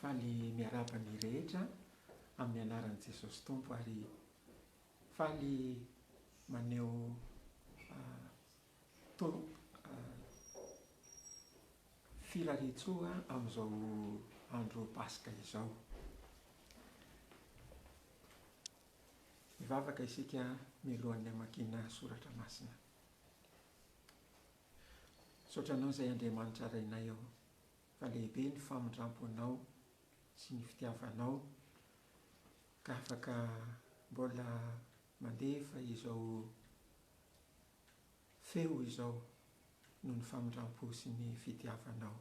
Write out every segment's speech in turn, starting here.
faly miaraba ny rehetra amin'ny anaran'i Jesosy Tompo ary faly maneho firaretsoa amin'izao andro Paska izao. Mivavaka isika mialohan'ny hamakiana soratra masina. Saotranao izay Andriamanitra rainay ao, fa lehibe ny famindramponao sy ny fitiavanao ka afaka mbola mandefa izao feo izao noho ny famindrampo sy ny fitiavanao.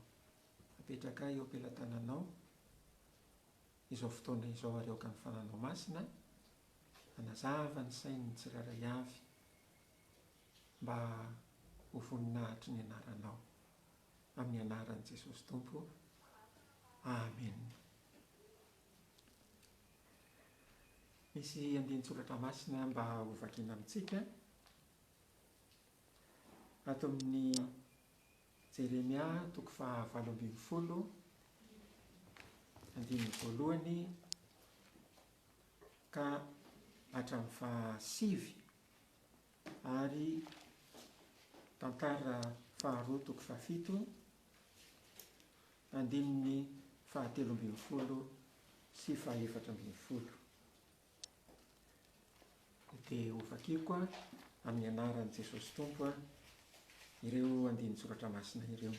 Apetraka eo am-pelatananao izao fotoana izao ary aoka ny fananao masina, anazava ny sain'ny tsiraray avy mba ho voninahitry ny anaranao. Amin'ny anaran'i Jesosy Tompo. Amen. Misy andinin-tsoratra masina mba ho vakiana amintsika ato amin'ny Jeremia 8:20, andininy voalohany ka hatramin'ny 9 ary tantara 2:7, andininy 13 sy 14. Dia ho vakiako amin'ny anaran'i Jesosy Tompo ireo andinin-tsoratra masina ireo.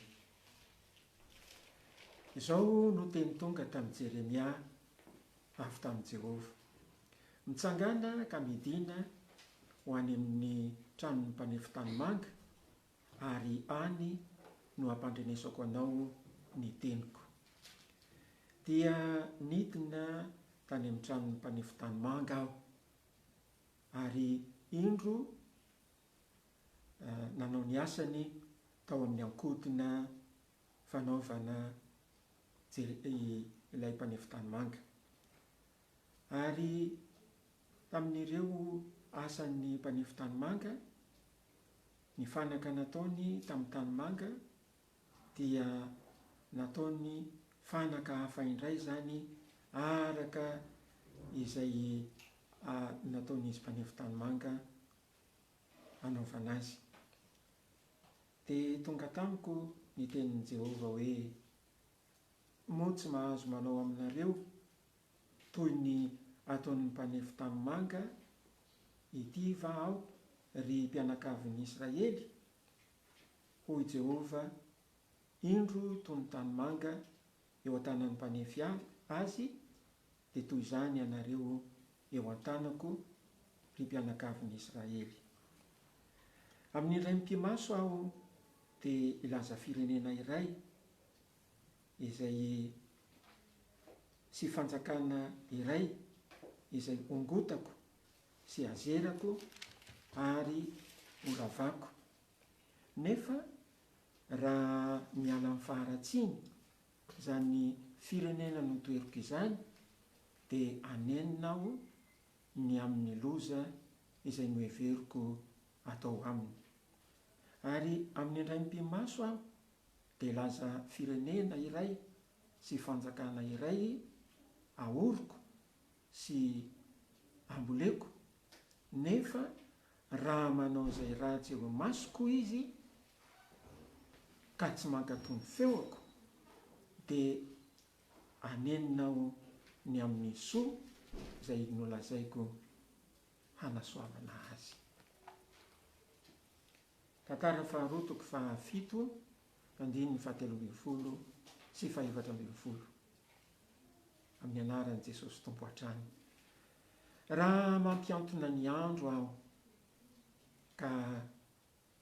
Izao no teny tonga tamin'i Jeremia avy tamin'i Jehova: mitsangana ka midina ho any amin'ny tranon'ny mpanefi tanimanga, ary any no hampandrenesako anao ny teniko. Dia nidina tany amin'ny tranon'ny mpanefi tanimanga aho, ary indro nanao ny asany tao amin'ny ankodina fanaovana ilay mpanefi tanimanga. Ary tamin'ireo asan'ny mpanefi tanimanga, ny fanaka nataony tamin'ny tanimanga dia nataony fanaka hafa indray zany araka izay nataon'izy mpanefi tanimanga hanaovana azy. Dia tonga tamiko ny tenin'i Jehova hoe: moa tsy mahazo manao aminareo toy ny ataon'ny mpanefi tanimanga ity va aho, ry mpianakavin'ny Israely? Hoy Jehova: indro toy ny tanimanga eo an-tanan'ny mpanefi azy, dia toy izany ianareo eo an-tanako, ry mpianakavin'ny Israely. Amin'indray mpimaso aho dia ilaza firenena iray izay sy fanjakana iray izay ongotako sy azerako ary horavako. Nefa raha miala amin'ny faharatsiany izany firenena notoeriko izany, dia anenina aho ny amin'ny loza izay noheveriko atao aminy. Ary amin'ny indray mpimaso aho dia laza firenena iray sy fanjakana iray ahoriko sy amboleko. Nefa raha manao izay ratsy eo masoko izy ka tsy mankatony feoko, dia anenina aho ny amin'ny soa izay nolazaiko hanasoavana azy. Tantara 2:7, andininy 13 sy 14. Amin'ny anaran'i Jesosy Tompo hatrany. Raha mampiantona ny andro aho ka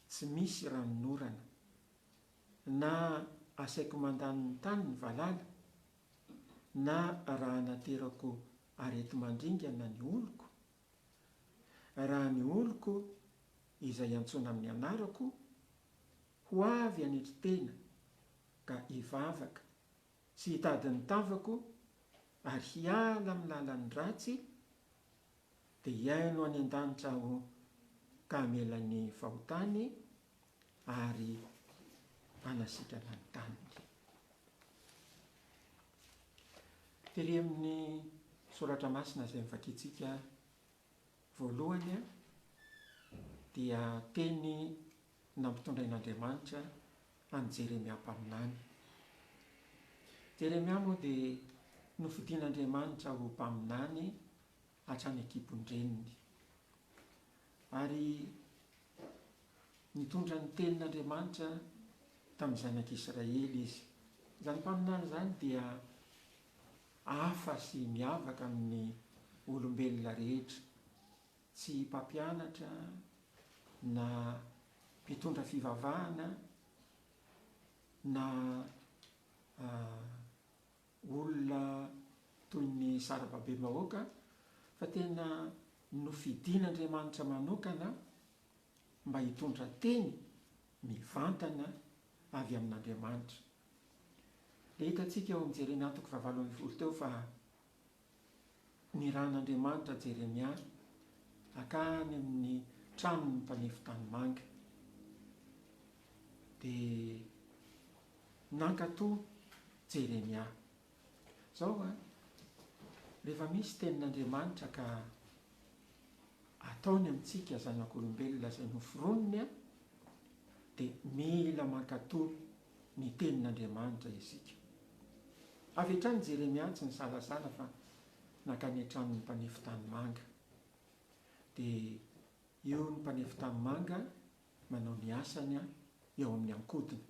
tsy misy ranonorana, na asaiko mandany ny tany ny valala, na raha naterako arety mandringana ny oloko, raha ny oloko izay antsoina amin'ny anarako ho avy anetri-tena ka hivavaka sy hitady ny tavako ary hiala amin'ny lalan'ny ratsy, dia hiaino any an-danitra aho ka hamela ny fahotany ary hanasitrana ny taniny. Tery amin'ny soratra masina izay mivakiantsika voalohany dia teny nampitondrain'Andriamanitra any Jeremia mpaminany. Jeremia moa dia nofidian'Andriamanitra ho mpaminany hatrany an-kibon-dreniny. Ary nitondra ny tenin'Andriamanitra tamin'ny zanak'Israely izy. Izany mpaminany izany dia hafa sy miavaka amin'ny olombelona rehetra. Tsy mpampianatra na mpitondra fivavahana na olona toy ny sarababemahoaka, fa tena nofidian'Andriamanitra manokana mba hitondra teny mivantana avy amin'Andriamanitra. Dia hitantsika eo amin'ny Jeremia 9:20 teo fa niran'Andriamanitra Jeremia akany amin'ny tranony mpanefi tanimanga. Dia nankatoa Jeremia. Zao rehefa misy tenin'Andriamanitra ka ataony amintsika zanak'olombelona izay noforonony dia mila mankatoa ny tenin'Andriamanitra isika. Avy hatrany Jeremia tsy nisalasala fa nakany an-tranony mpanefi tanimanga. Dia io ny mpanefi tanimanga manao ny asany eo amin'ny ankodina.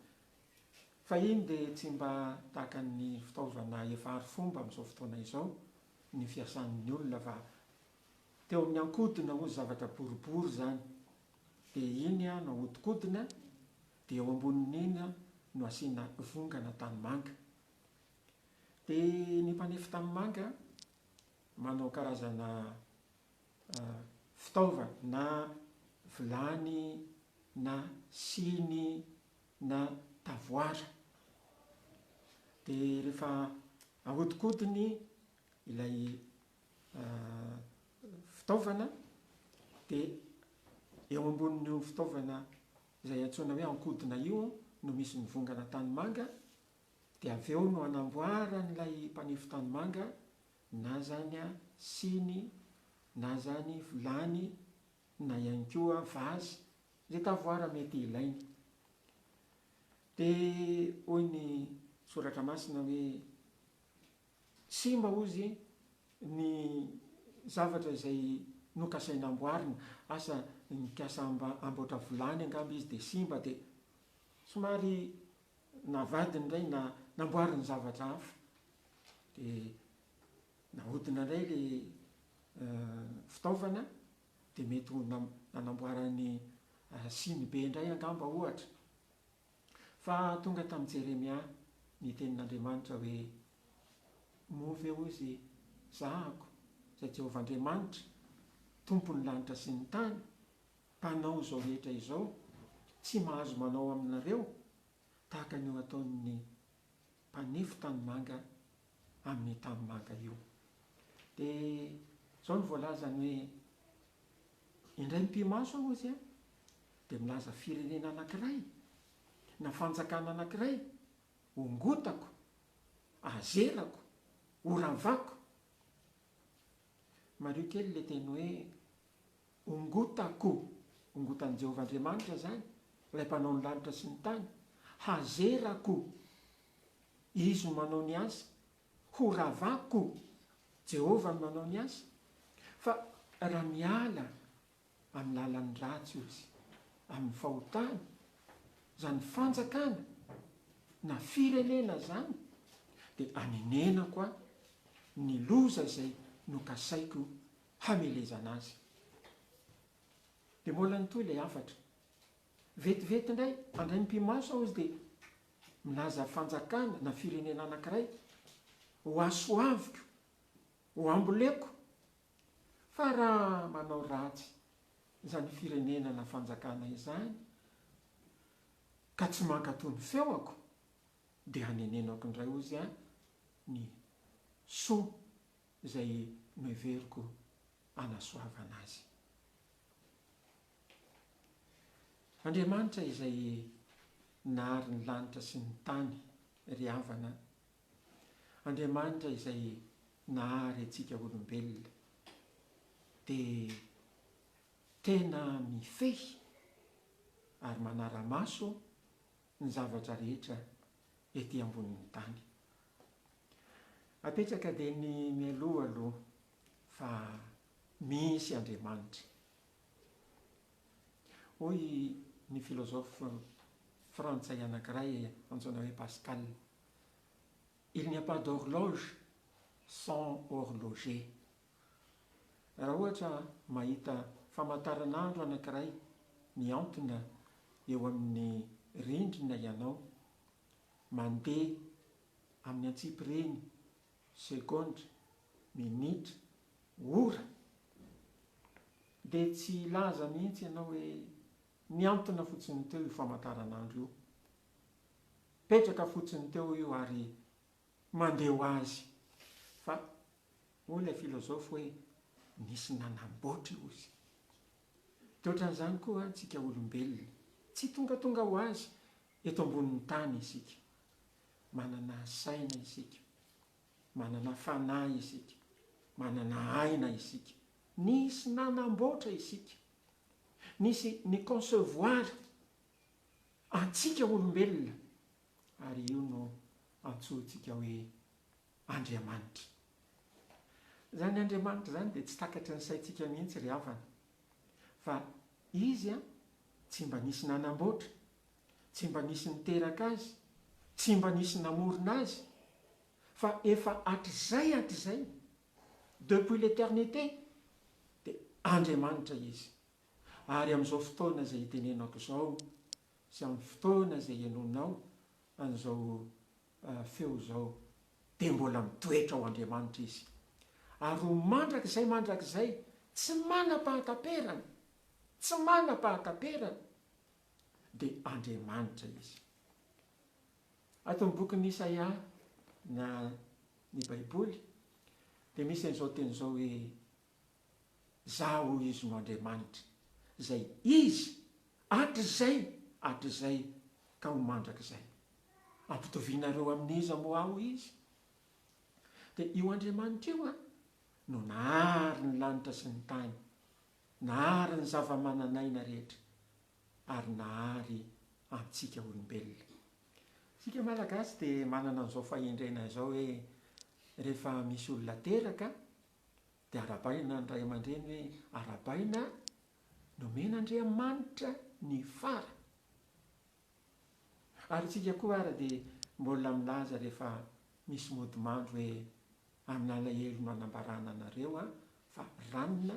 Fa iny dia tsy mba tahaka ny fitaovana efa harifomba amin'izao fotoana izao ny fiasan'ny olona, fa teo amin'ny ankodina hozy zavatra boribory zany. Dia iny no ahodikodina, dia eo ambonin'iny no asiana vongana tanimanga. Dia ny mpanefi tanimanga manao karazana fitaovana na vilany na siny na tavoara. Dia rehefa ahodikodiny ilay fitaovana dia eo ambonin'io fitaovana izay antsoina hoe ankodina io no misy ny vongana tanimanga. Dia avy eo no anamboaran'ilay mpanefi tanimanga na zany siny na zany vilany na ihany koa vazy, izay tavoara mety ilainy. Dia hoy ny soratra masina hoe tsy mba ozy ny zavatra izay nokasaina amboarina, asa nikasa amboatra vilany angamba izy dia simba, dia somary navadiny indray na namboariny zavatra hafa. Dia nahodina indray ilay fitaovana dia mety ho nanamboarany siny be indray angamba ohatra. Fa tonga tamin'i Jeremia ny tenin'Andriamanitra hoe move ozy zahako izay Jehovah Andriamanitra, tompon'ny lanitra sy ny tany, mpanao izao rehetra izao, tsy mahazo manao aminareo tahaka ny ataon'ny mpanefi tanimanga amin'ny tanimanga io. Dia izao no voalazany hoe indray mpimaso aho ozy dia milaza firenena anankiray na fanjakana anankiray hongotako, azerako, horavako. Mario kely ilay teny hoe hongotako, hongotan'i Jehovah Andriamanitra zany, ilay mpanao ny lanitra sy ny tany. Hazerako, izy no manao ny asa. Horavako, Jehovah no manao ny asa. Fa raha miala amin'ny lalan'ny ratsy ozy, amin'ny fahotana, zany fanjakana na firenena zany, dia anenenako ny loza izay nokasaiko hamelezana azy. Dia mbola ny toy ilay afatra. Vetivety indray, andray ny mpimaso aho izy dia milaza fanjakana na firenena anankiray ho asoaviko, ho amboleko. Fa raha manao ratsy izany firenena na fanjakana izany ka tsy mankatoa ny feoako, dia hanenenako indray ozy ny soa izay noheveriko hanasoavana azy. Andriamanitra izay nahary ny lanitra sy ny tany ry havana. Andriamanitra izay nahary antsika olombelona dia tena mifehy ary manara-maso ny zavatra rehetra ety ambonin'ny tany. Apetraka dia ny mialoha aloha fa misy Andriamanitra. Hoy ny filozofa frantsay anankiray antsoina hoe Pascal, il n'y a pas d'horloge sans horloger. Raha ohatra mahita famantaranandro anankiray miantona eo amin'ny rindrina ianao, mandeha amin'ny antsipireny, sekondra, minitra, ora, dia tsy laza mihitsy ianao hoe miantona fotsiny teo io famantaranandro io, petraka fotsiny teo io ary mandeha ho azy. Fa hoy ilay filozofy hoe nisy nanamboatra izy. Dia ohatran'izany koa antsika olombelona, tsy tonga ho azy eto ambonin'ny tany isika. Manana saina isika, manana fanahy isika, manana aina isika. Nisy nanamboatra isika, nisy ny concevoir antsika olombelona, ary io no antsointsika hoe Andriamanitra. Zany Andriamanitra zany dia tsy takatry ny saintsika mihitsy ry havana, fa izy tsy mba nisy nanamboatra, tsy mba nisy niteraka azy, tsy mba nisy namorona azy, fa efa hatrizay depuis l'éternité dia Andriamanitra izy. Ary amin'izao fotoana izay itenenako izao sy amin'ny fotoana izay ianonao an'izao feo izao, dia mbola mitoetra ao Andriamanitra izy. Ary ho mandrakizay tsy manam-pahatamperana dia Andriamanitra izy. Ato amin'ny bokin'ny Isaia na ny Baiboly dia misy an'izao teny izao hoe zaho izy no Andriamanitra, izay izy hatrizay ka ho mandrakizay. Ampitovianareo amin'iza moa aho izy? Dia io Andriamanitra io no nahary ny lanitra sy ny tany, nahary ny zava-mananaina rehetra, ary nahary antsika olombelona. Sika malagasy dia manana an'izao fahendrena izao hoe rehefa misy olona teraka dia arabaina ny ray aman-dreny hoe arabaina nomen'Andriamanitra ny fara. Ary tsika koa ara dia mbola milaza rehefa misy modimandro hoe amin'ny alahelo no anambarana anareo fa ranona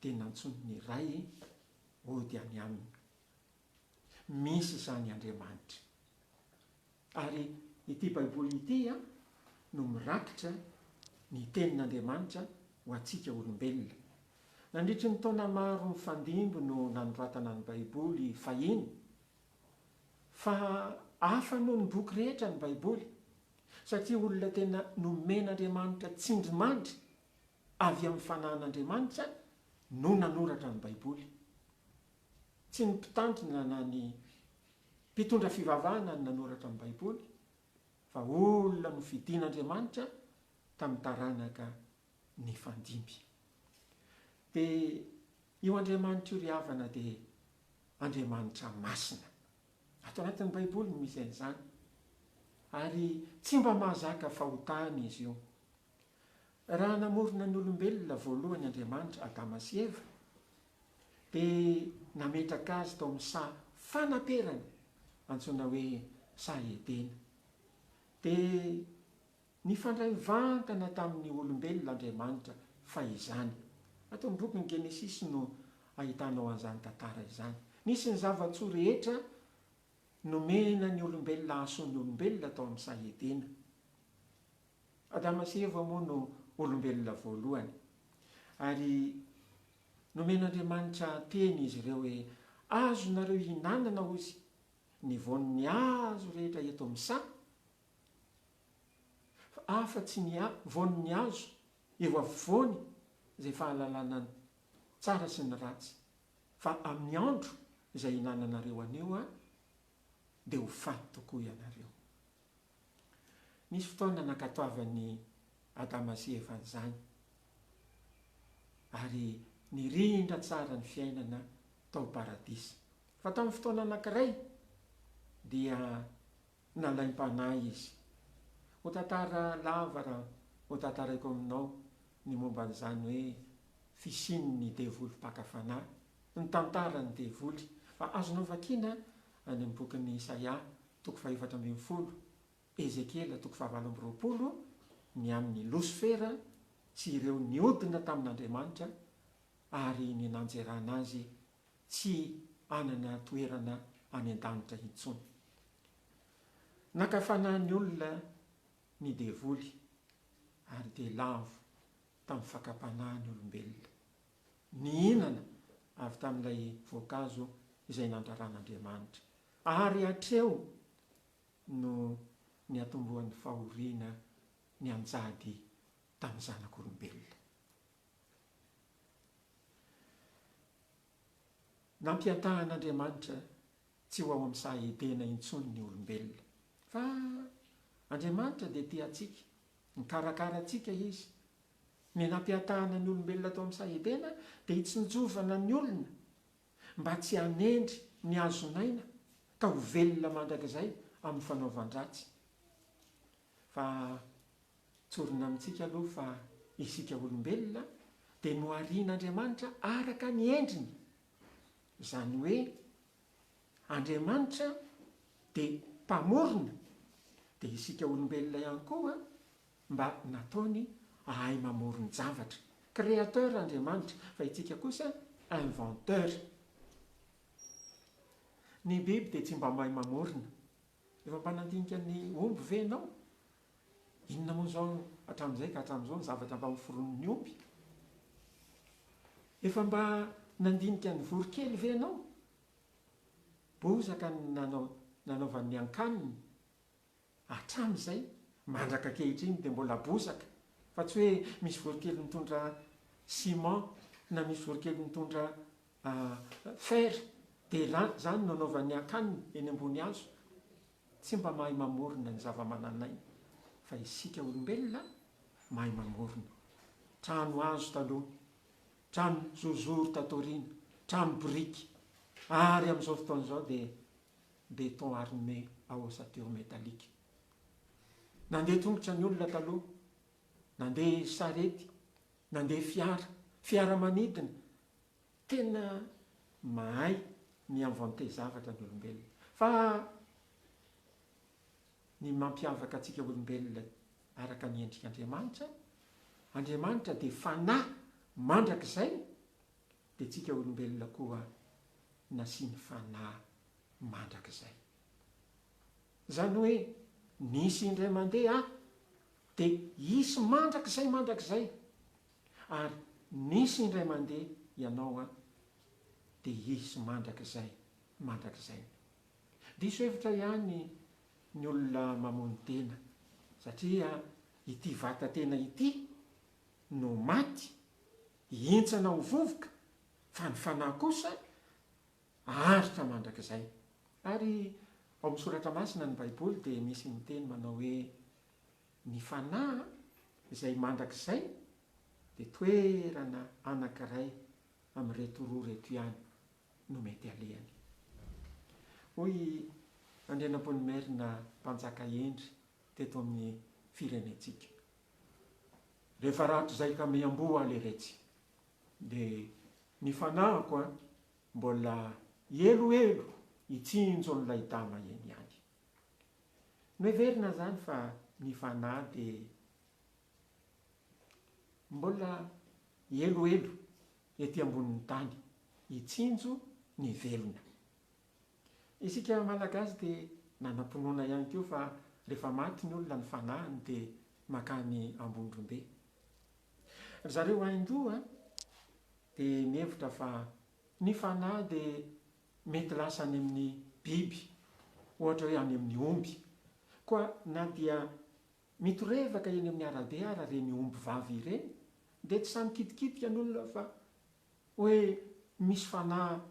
dia nantsony ray ody any aminy. Misy izany Andriamanitra. Ary ity Baiboly ity no mirakitra ny tenin'Andriamanitra ho antsika olombelona. Nandritry ny taona maro mifandimby no nanoratana ny Baiboly fahiny, fa hafa noho ny boky rehetra ny Baiboly, satria olona tena nomen'Andriamanitra tsindrimandry avy amin'ny fanahin'Andriamanitra no nanoratra ny Baiboly. Tsy ny mpitandrina na ny mpitondra fivavahana no nanoratra ny Baiboly, fa olona nofidian'Andriamanitra tamin'ny taranaka ny fandimby. Dia io Andriamanitra io ry havana dia Andriamanitra masina. Ato anatin'ny Baiboly no misy an'izany. Ary tsy mba mahazaka fahotana izy io. Raha namorona ny olombelona voalohany Andriamanitra, Adama sy Eva, dia nametraka azy tao amin'ny saha fanamperana antsoina hoe saha Edena. Dia nifandray vantana tamin'ny olombelona Andriamanitra fa izany. Ato amin'ny bokin'ny Genesis no ahitanao an'izany tantara izany. Nisy ny zava-tsoa rehetra nomena ny olombelona, ason'ny olombelona tao amin'ny saha Edena. Adama sy Eva moa no olombelona voalohany. Ary nomen'Andriamanitra teny izy ireo hoe azonareo hinanana ozy ny voan'ny hazo rehetra eto amin'ny saha, afa-tsy ny voan'ny hazo eo afovoany izay fahalalana tsara sy ny ratsy, fa amin'ny andro izay hinananareo anio dia ho faty tokoa ianareo. Nisy fotoana nankatoavan'ny Adama sy Eva n'izany. Ary nirindra tsara ny fiainana tao paradisa. Fa tamin'ny fotoana anankiray dia nalaim-panahy izy. Ho tantara lava raha ho tantaraiko aminao ny momba n'izany hoe fisian'ny devoly mpaka-fanahy, ny tantaran'ny devoly. Fa azonao vakiana any amin'ny bokin'ny Isaia toko 4:10, Ezekiela toko 7:20, ny amin'ny Losifera sy ireo niodina tamin'Andriamanitra ary ny nanjerana azy tsy anana toerana any an-danitra intsony. Nakafanan'ny olona ny devoly ary dia lavo tamin'ny fakapanahan'ny olombelona. Nihinana avy tamin'ilay voankazo izay nandraran'Andriamanitra. Ary hatreo no ny atombohan'ny fahoriana ny anjady tamin'ny zanak'olombelona. Nampiantahan'Andriamanitra tsy ho ao amin'ny sahedena intsony ny olombelona. Fa Andriamanitra dia tia antsika, mikarakara antsika izy. Ny nampiantahana ny olombelona tao amin'ny sahedena dia hitsinjovana ny olona mba tsy hanendry ny azonaina ka ho velona mandrakizay amin'ny fanaovan-dratsy. Fa tsorina amintsika aloha fa isika olombelona dia noharian'Andriamanitra araka ny endriny. Izany hoe Andriamanitra dia mpamorona, dia isika olombelona ihany koa mba nataony ahay mamorona zavatra. Créateur Andriamanitra, fa itsika kosa inventeur. Ny biby dia tsy mba mahay mamorona. Efa mba nandinika ny omby ve ianao? Inona moa izao hatramin'izay ka hatramin'izao ny zavatra mba hoforon'ny omby? Efa mba nandinika ny voronkely ve ianao? Bozaka ny nanaovan'ny ankaniny. Hatramin'izay mandraka ankehitriny dia mbola bozaka. Fa tsy hoe misy voronkely mitondra ciment na misy voronkely mitondra fer dia zany nanaovan'ny ankaniny eny ambony hazo. Tsy mba mahay mamorona ny zava-mananaina. Fa isika olombelona mahay mamorona. Trano hazo taloha, trano zozoro tatoriana, trano biriky, ary amin'izao fotoan'izao dia béton armé à ossature métallique. Nandeha tongotra ny olona taloha, nandeha sarety, nandeha fiara manidina. Tena mahay ny inventé zavatra ny olombelona. Fa ny mampiavaka antsika olombelona araka ny endrik'Andriamanitra, Andriamanitra dia fanahy mandrakizay, dia tsika olombelona koa nasiany fanahy mandrakizay. Izany hoe nisy indray mandeha dia hisy mandrakizay. Ary nisy indray mandeha ianao dia hisy mandrakizay. Diso hevitra ihany ny olona mamono tena, satria ity vata-tena ity no maty, hintsana ho vovoka, fa ny fanahy kosa aritra mandrakizay. Ary ao amin'ny soratra masina ny Baiboly dia misy miteny manao hoe ny fanahy izay mandrakizay dia toerana anankiray amin'reto roa reto ihany no mety alehany. Hoy Andrianampoinimerina mpanjaka endry teto amin'ny firenentsika. Rehefa rahatr' izay ka miamboa aleretsy, dia ny fanahiko mbola eloelo hitsinjo an'ilay dama eny ihany. Noheverina zany fa ny fanahy dia mbola eloelo ety ambonin'ny tany, hitsinjo ny velona. Isika Malagasy dia nanam-pinoana ihany koa fa rehefa maty ny olona ny fanahiny dia makany Ambondrombe. Zareo haindoha dia mihevitra fa ny fanahy dia mety lasa any amin'ny biby, ohatra hoe any amin'ny omby. Koa na dia mitorevaka eny amin'ny arabe ara reny omby vavy ireny, dia tsy samy kitikitika ny olona fa hoe misy fanahy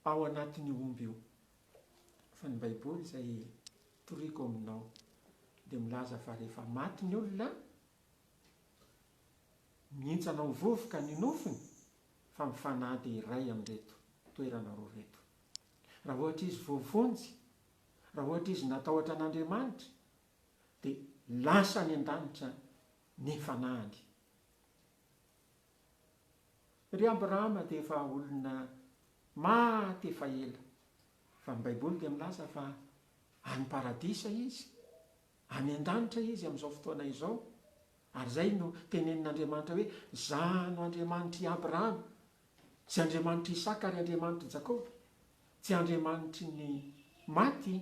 ao anatin'ny omby io. Fa ny Baiboly izay toriko aminao dia milaza fa rehefa maty ny olona mihintsana ho vovoka ny nofiny fa mifanady iray amin'reto toerana roa reto. Raha ohatra izy voavonjy, raha ohatra izy natahotra an'Andriamanitra, dia lasa ny an-danitra ny fanahany. Ry Abrahama dia efa olona maty efa ela, fa ny Baiboly dia milaza fa any paradisa izy, any an-danitra izy amin'izao fotoana izao. Ary izay no tenenin'Andriamanitra hoe izaho no Andriamanitry Abrahama, tsy Andriamanitry Isaka ary Andriamanitry Jakoba, tsy Andriamanitry ny maty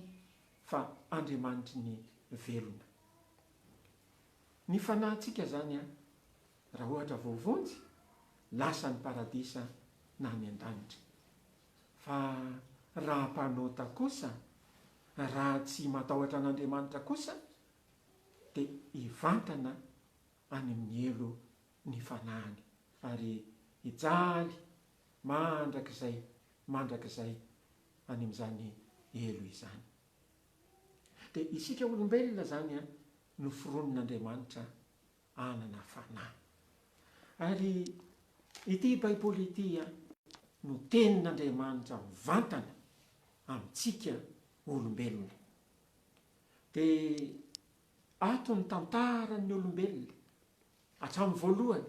fa Andriamanitry ny velona. Ny fanahintsika zany raha ohatra voavonjy, lasa ny paradisa na ny an-danitra. Fa raha mpanota kosa, raha tsy matahotra an'Andriamanitra kosa, dia hivantana any amin'ny elo ny fanahiny ary hijaly mandrakizay any amin'izany elo izany. Dia isika olombelona zany no foronon'Andriamanitra anana fanahy. Ary ity Baiboly ity no tenin'Andriamanitra mivantana amintsika olombelona. Dia ato ny tantaran'ny olombelona hatramin'ny voalohany,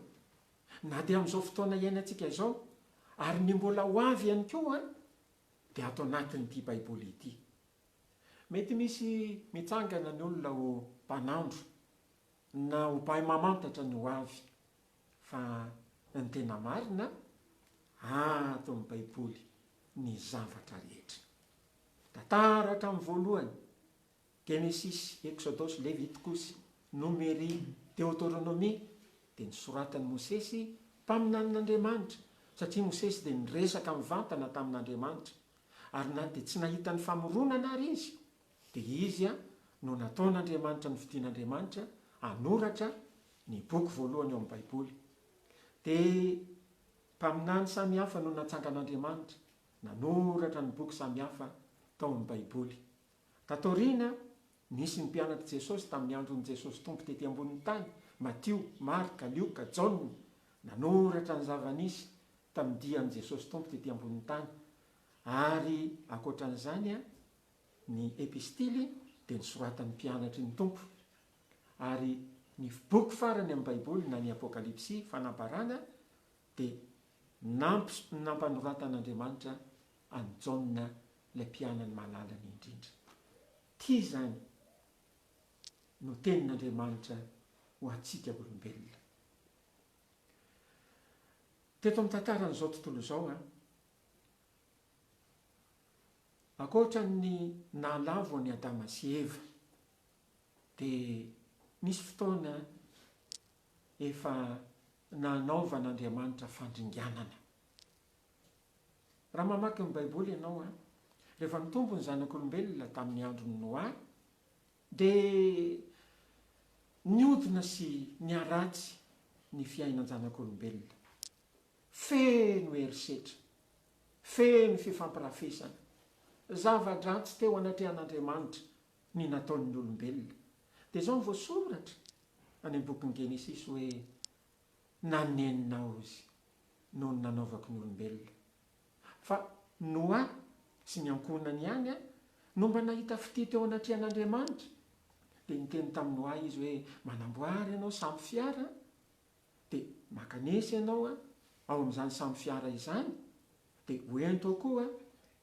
na dia amin'izao fotoana iainantsika izao, ary ny mbola ho avy ihany koa dia ato anatin'ity Baiboly ity. Mety misy mitsangana ny olona ho mpanandro na ho mpahay mamantatra ny ho avy, fa ny tena marina ato amin'ny Baiboly ny zavatra rehetra. Tantara hatramin'ny voalohany, Genesis, Exodus, Leviticus, Numéry, Deutéronomie, dia nisoratan'i Mosesy mpaminan'Andriamanitra, satria Mosesy dia niresaka mivantana tamin'Andriamanitra, ary na dia tsy nahita ny famoronana ary izy, dia izy no nataon'Andriamanitra ny fidian'Andriamanitra anoratra ny boky voalohany eo amin'ny Baiboly. Dia mpaminany samihafa no natsangan'Andriamanitra nanoratra ny boky samihafa tao amin'ny Baiboly. Tatoriana nisy ny mpianatra Jesosy tamin'ny andron'i Jesosy tompo tety ambonin'ny tany, Mattio, Marka, Luka, John, nanoratra ny zava-nisy tamin'ny dian'i Jesosy tompo tety ambonin'ny tany. Ary ankoatran'izany ny epistily dia nisoratan'ny mpianatry ny tompo. Ary ny boky farany amin'ny Baiboly na ny Apokalipsy, fanabarana, dia nampanoratan'Andriamanitra any Jaona, ilay mpianany malalany indrindra. Ty zany no tenin'Andriamanitra ho antsika olombelona. Teto amin'ny tantaran'izao tontolo izao, ankoatra ny nalavo any Adama sy Eva, dia nisy fotoana efa nanaovan'Andriamanitra fandringanana. Raha mamaky ny Baiboly ianao, rehefa nitombo ny zanak'olombelona tamin'ny andron'ny Noa, dia niodina sy niaratsy ny fiainan zanak'olombelona. Feno herisetra, feno fifampirafesana, zava-dratsy teo anatrehan'Andriamanitra ny nataon'ny olombelona. Dia izao ny voasoratra any amin'ny bokin'ny Genesis hoe naneninao izy noho ny nanaovako ny olombelona. Fa Noa sy ny ankonany ihany no mba nahita fity teo anatrehan'Andriamanitra, dia niteny tamin'ny Noa izy hoe manamboary ianao samy fiara, dia makanesy ianao ao amin'izany samy fiara izany, dia hoento koa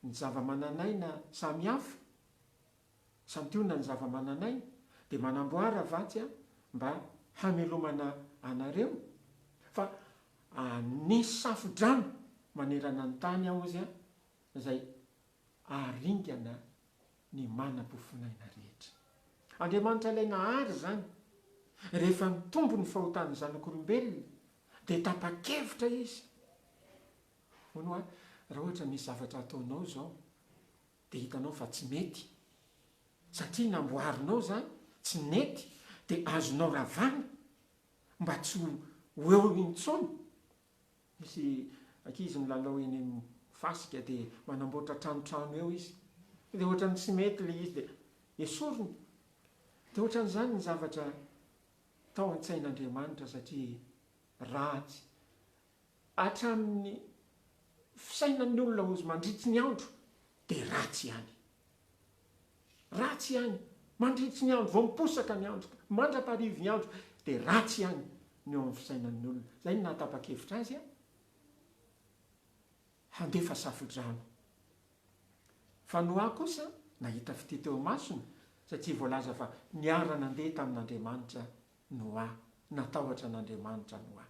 ny zava-mananaina samy hafa, santionana ny zava-mananaina, dia manamboara vatsy mba hamelomana anareo. Fa nisy safi-drano manerana ny tany aho izy izay aringana ny manam-pofinaina rehetra. Andriamanitra ilay nahary zany, rehefa nitombo ny fahotan'ny zanak'olombelona, dia tapa-kevitra izy. Hono raha ohatra misy zavatra ataonao zao, dia hitanao fa tsy mety, satria namboarinao zany, tsy nety, dia azonao ravana mba tsy ho eo intsony. Misy ankizy milalao eny amin'ny fasika dia manamboatra tranotrano eo izy, dia ohatran'ny tsy mety le izy dia esoriny. Dia ohatran'izany ny zavatra tao an-tsain'Andriamanitra, satria ratsy hatramin'ny fisainan'ny olona ozy mandritry ny andro dia ratsy ihany. Ratsy ihany mandritry ny andro vao miposaka ny andro mandraparivo ny andro dia ratsy ihany ny eo amin'ny fisainan'ny olona. Zay ny nahatapa-kevitra azy a handefa safodrano. Fa Noa kosa nahita fity teo masony satria voalaza fa niara nandeha tamin'Andriamanitra Noa, natahotra n'Andriamanitra Noa.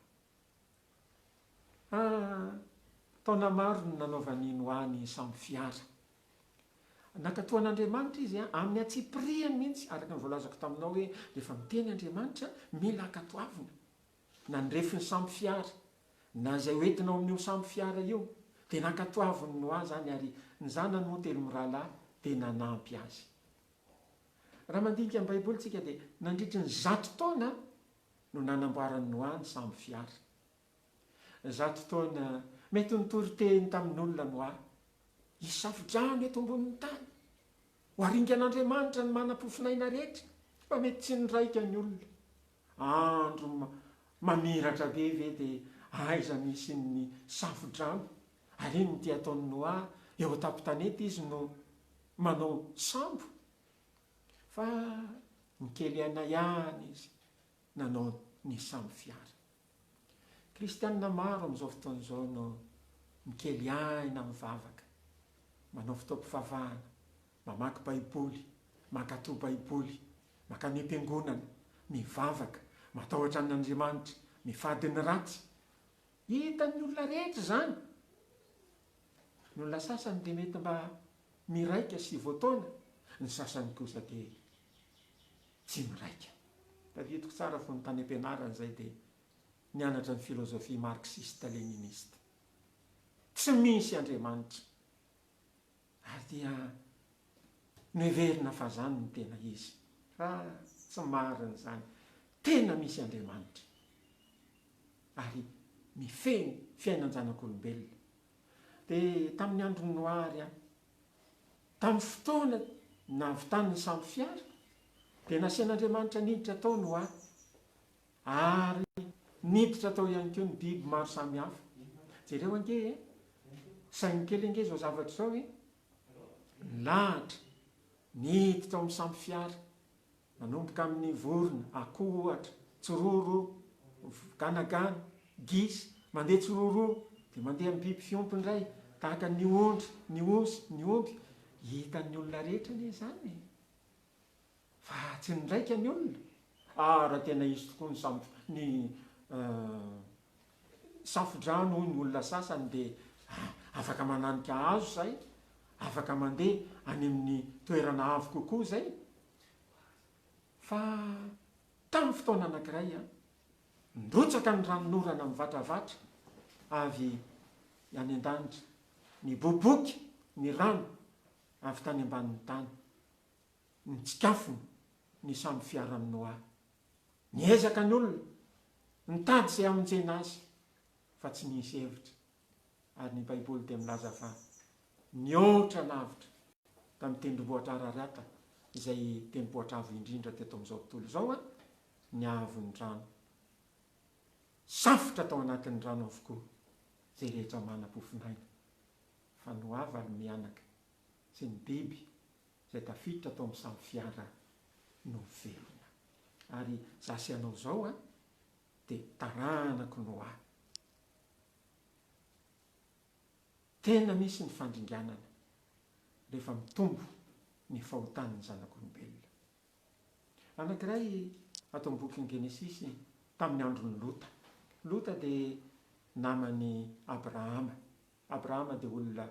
Taona maro no nanaovan'i Noa ny samby fiara. Nakatoan'Andriamanitra izy amin'ny atsipiriany mihitsy, araka ny voalazako taminao hoe rehefa miteny Andriamanitra mila akatoavina na nyrefiny samby fiara na izay hoentinao amin'io samby fiara io dia nakatoaviny Noa zany, ary ny zanany moa telo mirahalahy dia nanampy azy. Raha mandinika amin'ny Baiboly tsika dia nandritry ny 100 taona no nanamboarany Noa ny samby fiara. 100 taona mety nitoroteny tamin'ny olona Noa, hisafidrano eto ambonin'ny tany ho aringan'Andriamanitra ny manam-pofinaina rehetra, fa mety tsy niraika ny olona. Andro mamiratra be ve dia aiza misy ny safidrano, ary iny ty ataon'ny Noa eo an-tampon-tanety izy no manao sambo, fa mikely aina ihany izy nanao ny samby fiara. Kristianina maro amin'izao fotoan'izao no mikely aina mivavaka, manao fotoam-pifavahana, mamaky Baiboly, makatò Baiboly, makany am-piangonana, mivavaka, matahotra n'Andriamanitra, mifady ny ratsy. Hitan'ny olona rehetra zany. Ny olona sasany dia mety mba miraika sy voataona, ny sasany kosa dia tsy miraika. Tadidiko tsara fo ny tany am-pianarana izay dia nianatra ny filozofia marxiste léniniste. Tsy misy Andriamanitra, ary dia noheverina fa zany ny tena izy, fa tsy marina zany. Tena misy Andriamanitra ary mifeny fiainan-janak'olombelona. Dia tamin'ny andron'ny Noa ary tamin'ny fotoana nahavitany ny samby fiara dia nasian'Andriamanitra niditra tao Noa, ary niditra tao ihany koa ny biby maro samihafa. Jereo ange sainy kely ange zao zavatra zao hoe lahatra niditra ao amin'ny samby fiara, manomboka amin'ny vorona, akoho ohatra, tsororo, ganagana, gisy, mandeha tsororo dia mandeha amin'ny biby fiompy indray tahaka ny ondry, ny osy, ny omby. Hitan'ny olona rehetra anie zany, fa tsy niraika ny olona. Raha tena izy tokoa ny safodrano hoy ny olona sasany dia afaka mananika hazo zay, afaka mandeha any amin'ny toerana avo kokoa zay. Fa tamin'ny fotoana anankiray ndrotsaka ny ranonorana mivantravatra avy any an-danitra, ny boboky ny rano avy tany ambanin'ny tany, nitsikafony ny samby fiaran'ny Noa. Niezaka ny olona nitady izay hamonjena azy fa tsy nisy hevitra, ary ny Baiboly dia milaza fa nihoatra lavitra tamin'ny tendrombohitra Ararata, izay tendrombohitra avo indrindra teto amin'izao tontolo izao, ny avon'ny rano. Safotra tao anatin'ny rano avokoa izay rehetra manam-pofinaina, fa Noa valo-mianaka sy ny biby izay tafiditra tao amin'ny samby fiara no velona. Ary zasy ianao zao dia taranako Noa. Tena misy ny fandringanana rehefa mitombo ny fahotan'ny zanak'olombelona. Anankiray ato amin'ny bokin'ny Genesisy tamin'ny andron'ny Lota. Lota dia naman'i Abrahama. Abrahama dia olona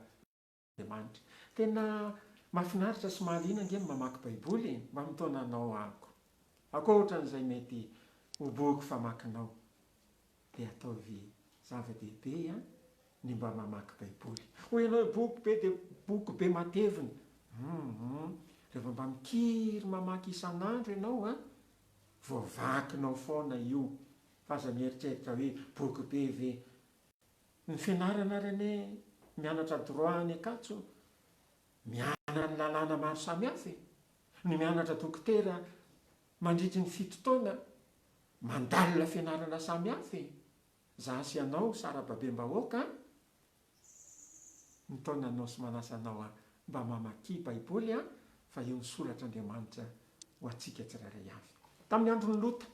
Andriamanitra. Tena mahafinaritra sy mahaliana ange mamaky Baiboly, mba mitaona anao ako. Ankoatran'izay mety ho boky famakinao dia ataovy zava-dehibe ny mba mamaky Baiboly. Hoy ianao boky be dia boky be matevina. Rehefa mba mikiry mamaky isan'andro ianao voavakinao foana io. Fa aza mieritreritra hoe boky be ve. Ny fianarana ary ane mianatra droit any Ankatso, mianatra ny lalàna maro samihafa, ny mianatra dokotera mandritry ny 7 taona mandalina fianarana samihafa. zasy anao sarababem-bahoaka nytaonanao sy manasanao mba mamaky baiboly fa eo ny soratr'Andriamanitra ho antsika tsirairay avy. Tamin'ny andron'ny Lota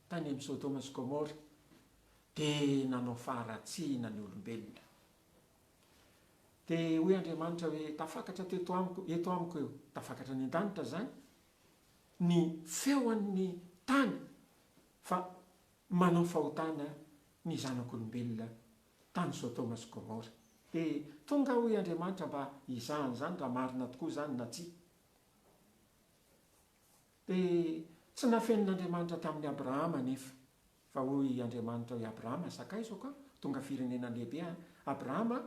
tany amin'ny Sodoma sy Gomora dia nanao faharatsiana ny olombelona. Dia hoy Andriamanitra hoe tafakatra eto amiko eo, tafakatra ny an-danitra zany, ny feon'ny tany fa manao fahotana ny zanak'olombelona tany Sodoma sy Gomora. Dia tonga hoy Andriamanitra mba izahany zany raha marina tokoa zany na tsia. Dia tsy nafenin'Andriamanitra tamin'ny Abrahama nefa, fa hoy Andriamanitra hoe Abrahama sakaizako tonga firenena lehibe Abrahama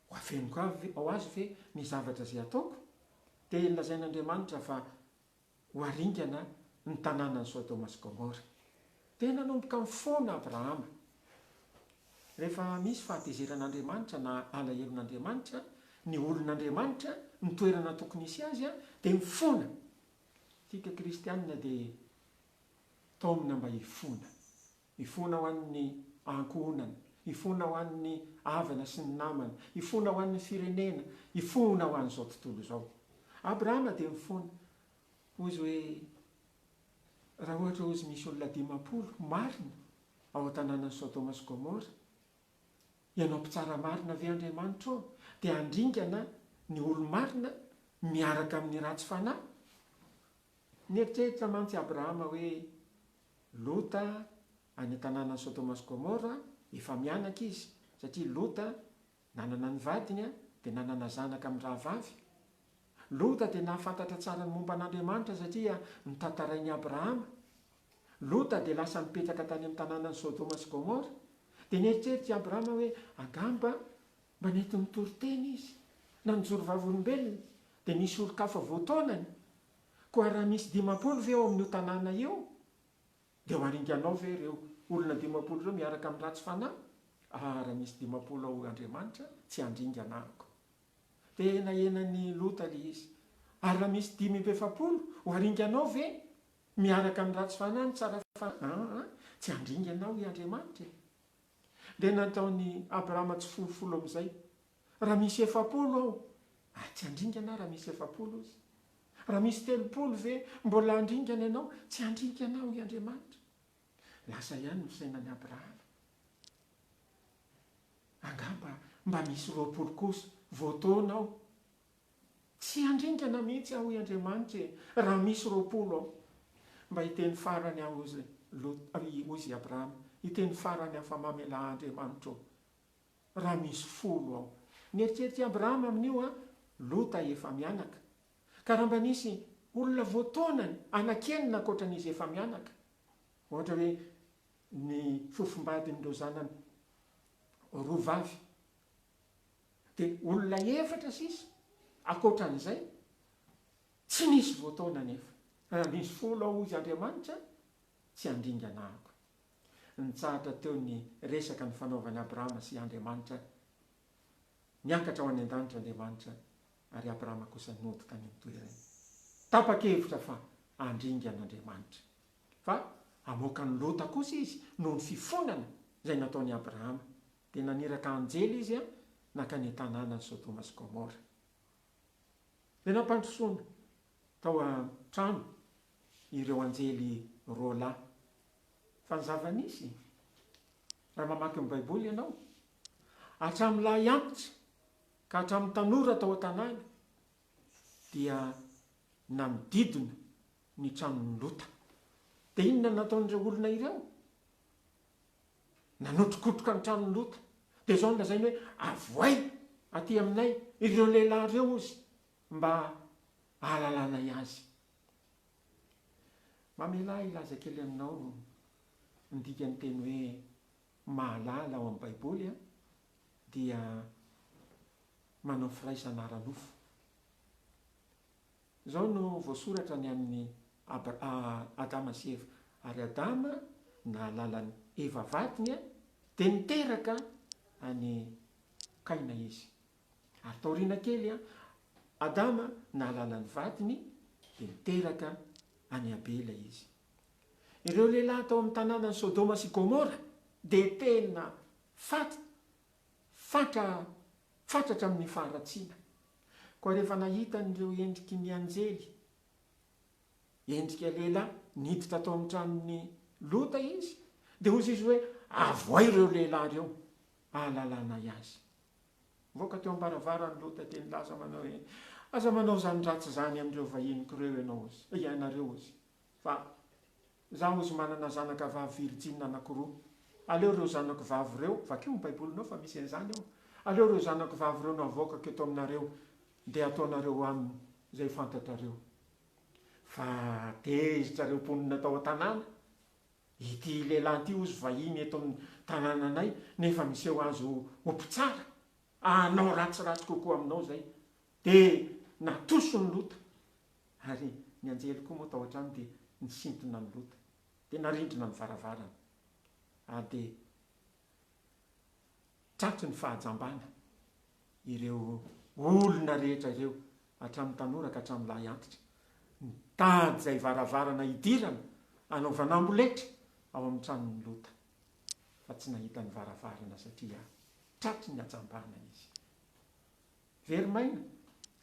ho afenoko ao azy ve ny zavatra izay ataoko. Dia lazain'Andriamanitra fa ho aringana ny tanànan'ny Sodoma sy Gomora. Dia nanomboka mifoana Abrahama. Rehefa misy fahatezeran'Andriamanitra na alahelo-n'Andriamanitra, ny olon'Andriamanitra, ny toerana tokony hisy azy dia mifoana. Tika kristianina dia taomina mba hifoana. Hifoana ho an'ny ankohonana, hifoana ho an'ny havana sy ny namana, hifoana ho an'ny firenena, hifoana ho an'izao tontolo izao. Abrahama dia mifoana. Hozy hoe raha ohatra hozy misy olona 50 marina ao an-tanànan'ny Sodoma sy Gomora, ianao mpitsara marina ve Andriamanitra ao dia andringana ny olo-marina miaraka amin'ny ratsy fanahy. Nieritreritra mantsy Abrahama hoe Lota any an-tanànan'ny Sodoma sy Gomora efa mianaka izy, satria Lota nanana ny vadiny dia nanana zanaka amin'ny rahavavy. Lota dia nahafantatra tsara ny momba an'Andriamanitra satria nitantarain'i Abrahama. Lota dia lasa mipetraka tany amin'ny tanànan'ny Sodoma sy Gomora. Dia nieritreritra Abrahama hoe angamba mba nety nitory-tena izy na nijoro vavolombelona dia nisy olo-kafa voataonany. Koa raha misy 50 ve ao amin'io tanàna io dia ho aringanao ve ireo olona 50 ireo miaraka amin'ny ratsy fanahy? Raha misy 50 ao Andriamanitra tsy handringana ako. Dia nahenan'ny Lota ilay izy. Ary raha misy 5 ho aringanao ve miaraka amin'ny ratsy fanahy ny tsara fanahy? Tsy handringanao i Andriamanitra. Dia nataon'ny Abrahama tsy folofolo amin'izay. Raha misy 70 ao, tsy handringana raha misy 70 izy. Raha misy 30 ve mbola handringana ianao? Tsy handringanao i Andriamanitra. Lasa ihany ny fisainan'ny Abrahama. Angamba mba misy 20 kosa voataona ao. Tsy handringana mihitsy aho i Andriamanitra raha misy 20 ao. Mba hiteny farany aho ozy Abrahama, hiteny farany afa mamela Andriamanitra ao. Raha misy 10 ao. Nieritreritra Abrahama amin'io Lota efa mianaka. Ka raha mba nisy olona voataonany anakenina ankoatran'izy efa mianaka. Ohatra hoe ny fofombadin'ireo zanany roa vavy. Dia olona 4 sisa ankoatran'izay tsy nisy voataona nefa. Raha misy 10 ao izy Andriamanitra tsy handringana ako. Nitsahatra teo ny resaka ny fanaovan'i Abrahama sy Andriamanitra. Niakatra ho any an-danitra Andriamanitra ary Abrahama kosa nody tany amin'ny toerany. Tapa-kevitra fa handringan'Andriamanitra. Fa amoaka ny Lota kosa izy noho ny fifonana izay nataon'i Abrahama. Dia naniraka anjely izy nakany tanànan'ny Sodoma sy Gomora. Dia nampandrosoana tao an-trano ireo anjely roa lahy. Fa ny zava-nisy raha mamaky ny baiboly ianao, hatramin'ny lahy antitra ka hatramin'ny tanora tao an-tanàna dia namididina ny tranon'ny Lota. Dia inona nataon'ireo olona ireo? Nanotrokotroka ny tranon'ny Lota. Dia izao nolazainy hoe avoay aty aminay ireo lehilahy ireo ozy mba ahalalana azy. Mamela ilaza kely aminao ny dikan'ny teny hoe mahalala ao amin'ny baiboly dia manao firaisana ara-nofo. Izao no voasoratra ny amin'ny Adama sy Eva. Ary Adama nahalala ny Eva vadiny dia niteraka any Kaina izy. Ary taoriana kely Adama nahalala ny vadiny dia niteraka any Abela izy. Ireo lehilahy tao amin'ny tanànan'ny Sodoma sy Gomora dia tena fatratra amin'ny faharatsiana. Koa rehefa nahita n'ireo endriky mianjely, endrika lehilahy niditra atao amin'ny tranony Lota izy, dia hozy izy hoe avoay ireo lehilahy ireo, ahalalana azy. Voaka teo am-baravarany Lota teny laza manao hoe aza manao zany ratsy zany amin'ireo vahiniko ireo ianao ozy, ianareo ozy. Fa zaho ozy manana zanaka vavy Virjina anankiroa. Aleo ireo zanako vavy ireo, vakeo ny baibolinao fa misy an'izany eo. Aleo ireo zanako vavy ireo navoaka keto aminareo, dia ataonareo aminy izay fantatrareo. Fa tezitra reo mponina tao an-tanàna, ity lehilahy ity ozy vahiny eto amin'ny tanànanay, nefa miseho azo ompitsara, anao ratsiratsy kokoa aminao zay. Dia natoso ny Lota, ary ny anjely koa moa tao an-trano dia nisintona ny Lota, dia narindrina ny varavarana. Dia tratry ny fahajambana ireo olona rehetra ireo, hatramin'ny tanora ka hatramin'ny lahy antitra, nitady izay varavarana idirana anaovana amboletra ao amin'ny tranon'ny Lota, fa tsy nahita ny varavarana satria tratry ny hajambana izy.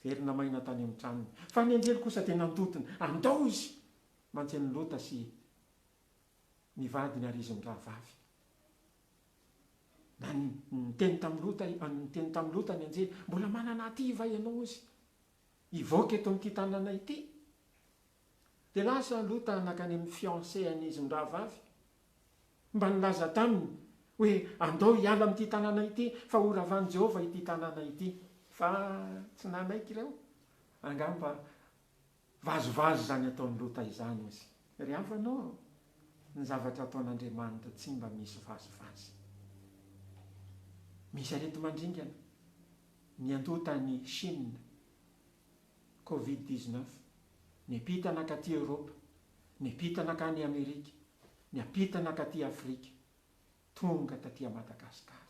Verina maina tany amin'ny tranony. Fa ny anjely kosa dia nandotona, andao izy mantsy ny Lota sy ny vadiny ary izy mirahavavy. Niteny tamin'ny Lota ny anjely, mbola manana aty va ianao izy, hivoaka eto amin'ity tanàna ity. Dia lasa Lota nakany amin'ny fiancé an'izy mirahavavy, mba nilaza taminy hoe andao hiala amin'ity tanàna ity, fa oravan'i Jehovah ity tanàna ity. Fa tsy nanaiky ireo, angamba vazovazo zany ataon'ny Lota izany izy. Ry hafanao, ny zavatra ataon'Andriamanitra tsy mba misy vazovazo. Misy arety mandringana, niantota ny Chine, Covid-19, niampitana katy Europe, niampitana ka ny Amerika, niampitana katy Afrika, tonga taty Madagasikara.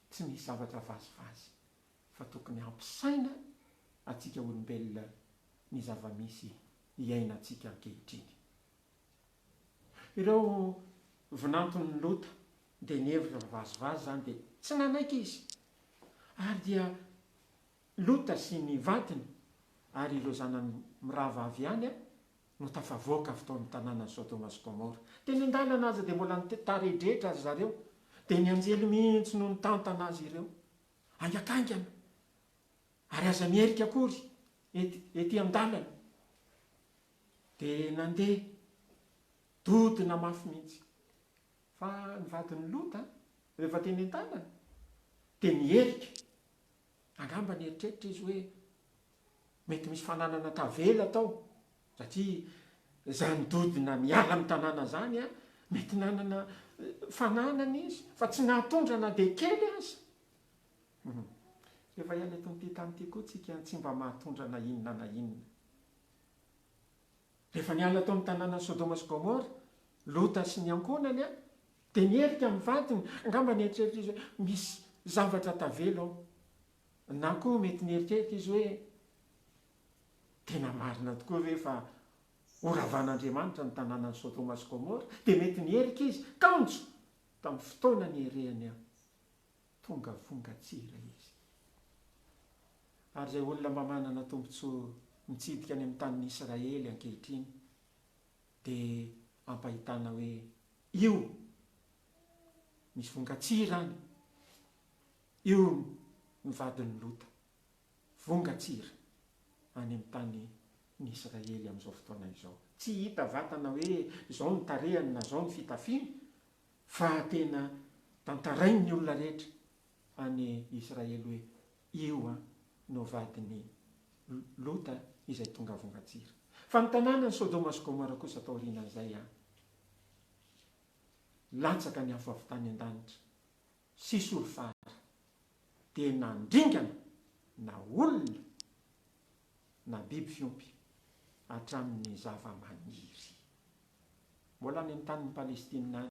Tsy misy zavatra vazovazy, fa tokony ampisaina atsika olombelona ny zava-misy iainantsika ankehitriny. Ireo vinanton'ny Lota dia nihevitra vazovazy zany, dia tsy nanaiky izy. Ary dia Lota sy ny vadiny ary ireo zanany mirahavavy ihany no tafavoaka avy tao amin'ny tanàna Sodoma sy Gomora. Teny an-dalana aza dia mbola nitaredretra azy zareo, dia ny anjely mihitsy no nitantana azy ireo, angakangana, ary aza mierika akory ety an-dalana. Dia nandeha dodina mafy mihitsy. Fa ny vadin'ny Lota rehefa teny an-dalana dia mierika, angamba nieritreritra izy hoe mety misy fananana tavela tao, satria zany dodina miala amin'ny tanàna zany mety nanana fananana izy, fa tsy nahatondrana dia kely aza. Rehefa hiala eto amin'ity tany ity koa tsika tsy mba mahatondrana inona na inona. Rehefa niala tao amin'ny tanàna Sodoma sy Gomora, Lota sy ny ankonany dia nierika amin'ny vadiny, angamba nieritreritra izy hoe misy zavatra tavela ao, na koa mety nieritreritra izy hoe tena marina tokoa ve fa oravan'Andriamanitra ny tanànan'ny Sodoma sy Gomora, dia mety nierika izy kanjo tamin'ny fotoana nierehany tonga vongatsira izy. Ary izay olona mba manana tombontsoa mitsidika any amin'ny tanin'ny Israely ankehitriny, dia ampahitana hoe io misy vongatsira any, io ny vadin'ny Lota, vongatsira any amin'ny tany ny Israely amin'izao fotoana izao. Tsy hita vatana hoe izao ny tarehany na izao ny fitafiany, fa tena tantarainy ny olona rehetra any Israely hoe io no vadiny Lota izay tonga vongatsira. Fa ny tanàna ny Sodoma sy Gomora kosa tao aorianan'izay latsaka ny afo avy tany an-danitra sy solofara, dia nandringana na olona na biby fiompy hatramin'ny zava-maniry. Mbola any amin'ny tanin'ny Palestina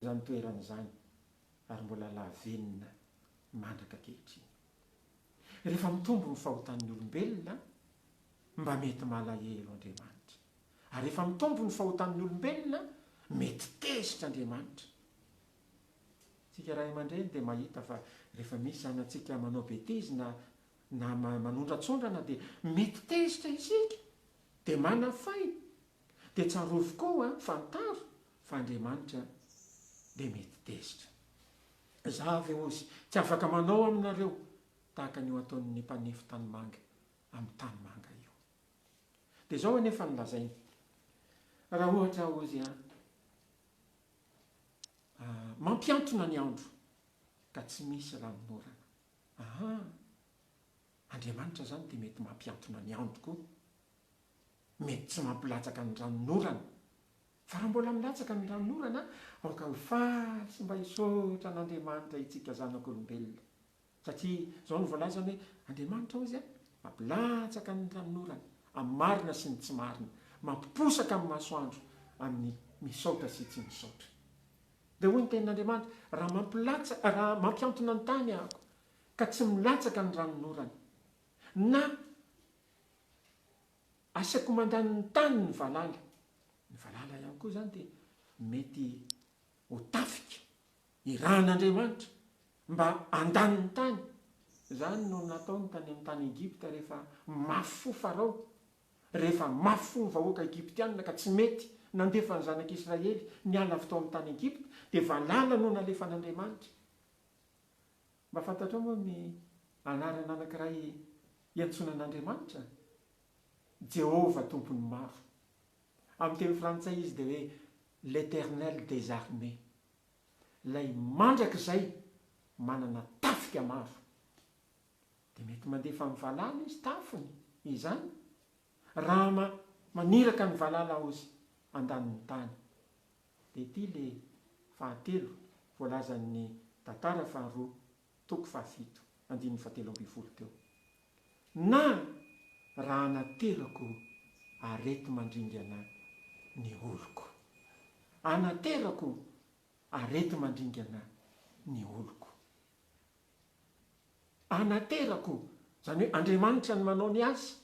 izany toeran'izany, ary mbola lavenina mandraka ankehitriny. Rehefa mitombo ny fahotan'ny olombelona, mba mety malahelo Andriamanitra. Ary rehefa mitombo ny fahotan'ny olombelona, mety tezitra Andriamanitra. Tsika ray aman-dreny dia mahita fa rehefa misy zanatsika manao betizy na manondratsondrana dia mety tezitra isika, dia manafaina, dia tsarovy koa fantaro fa Andriamanitra dia mety tezitra. Zavy ozy tsy afaka manao aminareo tahaka n'io ataon'ny mpanefy tanimanga amin'ny tanimanga io. Dia zao anefa nilazainy, raha ohatra ozy mampiantona ny andro ka tsy misy ranonorana. Andriamanitra zany dia mety mampiantona ny andro koa, mety tsy mampilatsaka ny ranonorana, fa raha mbola milatsaka ny ranonorana aoka ho faly sy mba hisotra an'Andriamanitra itsika zanak'olombelona. Satria zao no voalazany hoe Andriamanitra ozy mampilatsaka ny ranonorana amin'ny marina sy ny tsy marina, mampiposaka amin'ny masoandro amin'ny misaotra sy tsy misaotra. Dia hoy ny tenin'Andriamanitra, raha mampiantona ny tany ahako ka tsy milatsaka ny ranonorana, na asiako mandany ny tany ny valala ihany koa zany dia mety ho tafika irahan'Andriamanitra mba andany ny tany. Zany no nataony tany amin'ny tany Egipta rehefa mafy fo Farao, rehefa mafy fo ny vahoaka Egiptianina ka tsy mety nandefa ny zanak'Israely niala avy tao amin'ny tany Egipta, dia valala no nalefan'Andriamanitra. Mba fantatrao moa ny anarana anankiray iantsonan'Andriamanitra? Jehova tompony maro. Amin'ny teny frantsay izy dia hoe l'Éternel des armées, ilay mandrakizay manana tafika maro. Dia mety mandefa amin'ny valala izy tafiny izany, raha maniraka ny valala ozy andanin'ny tany. Dia ity le fahatelo voalazan'ny tantara faharoa toko fahafito andininy fahatelo ambin'ny folo teo. Na raha anaterako arety mandringana ny oloko, anaterako arety mandringana ny oloko, anaterako zany hoe Andriamanitra ny manao ny asa.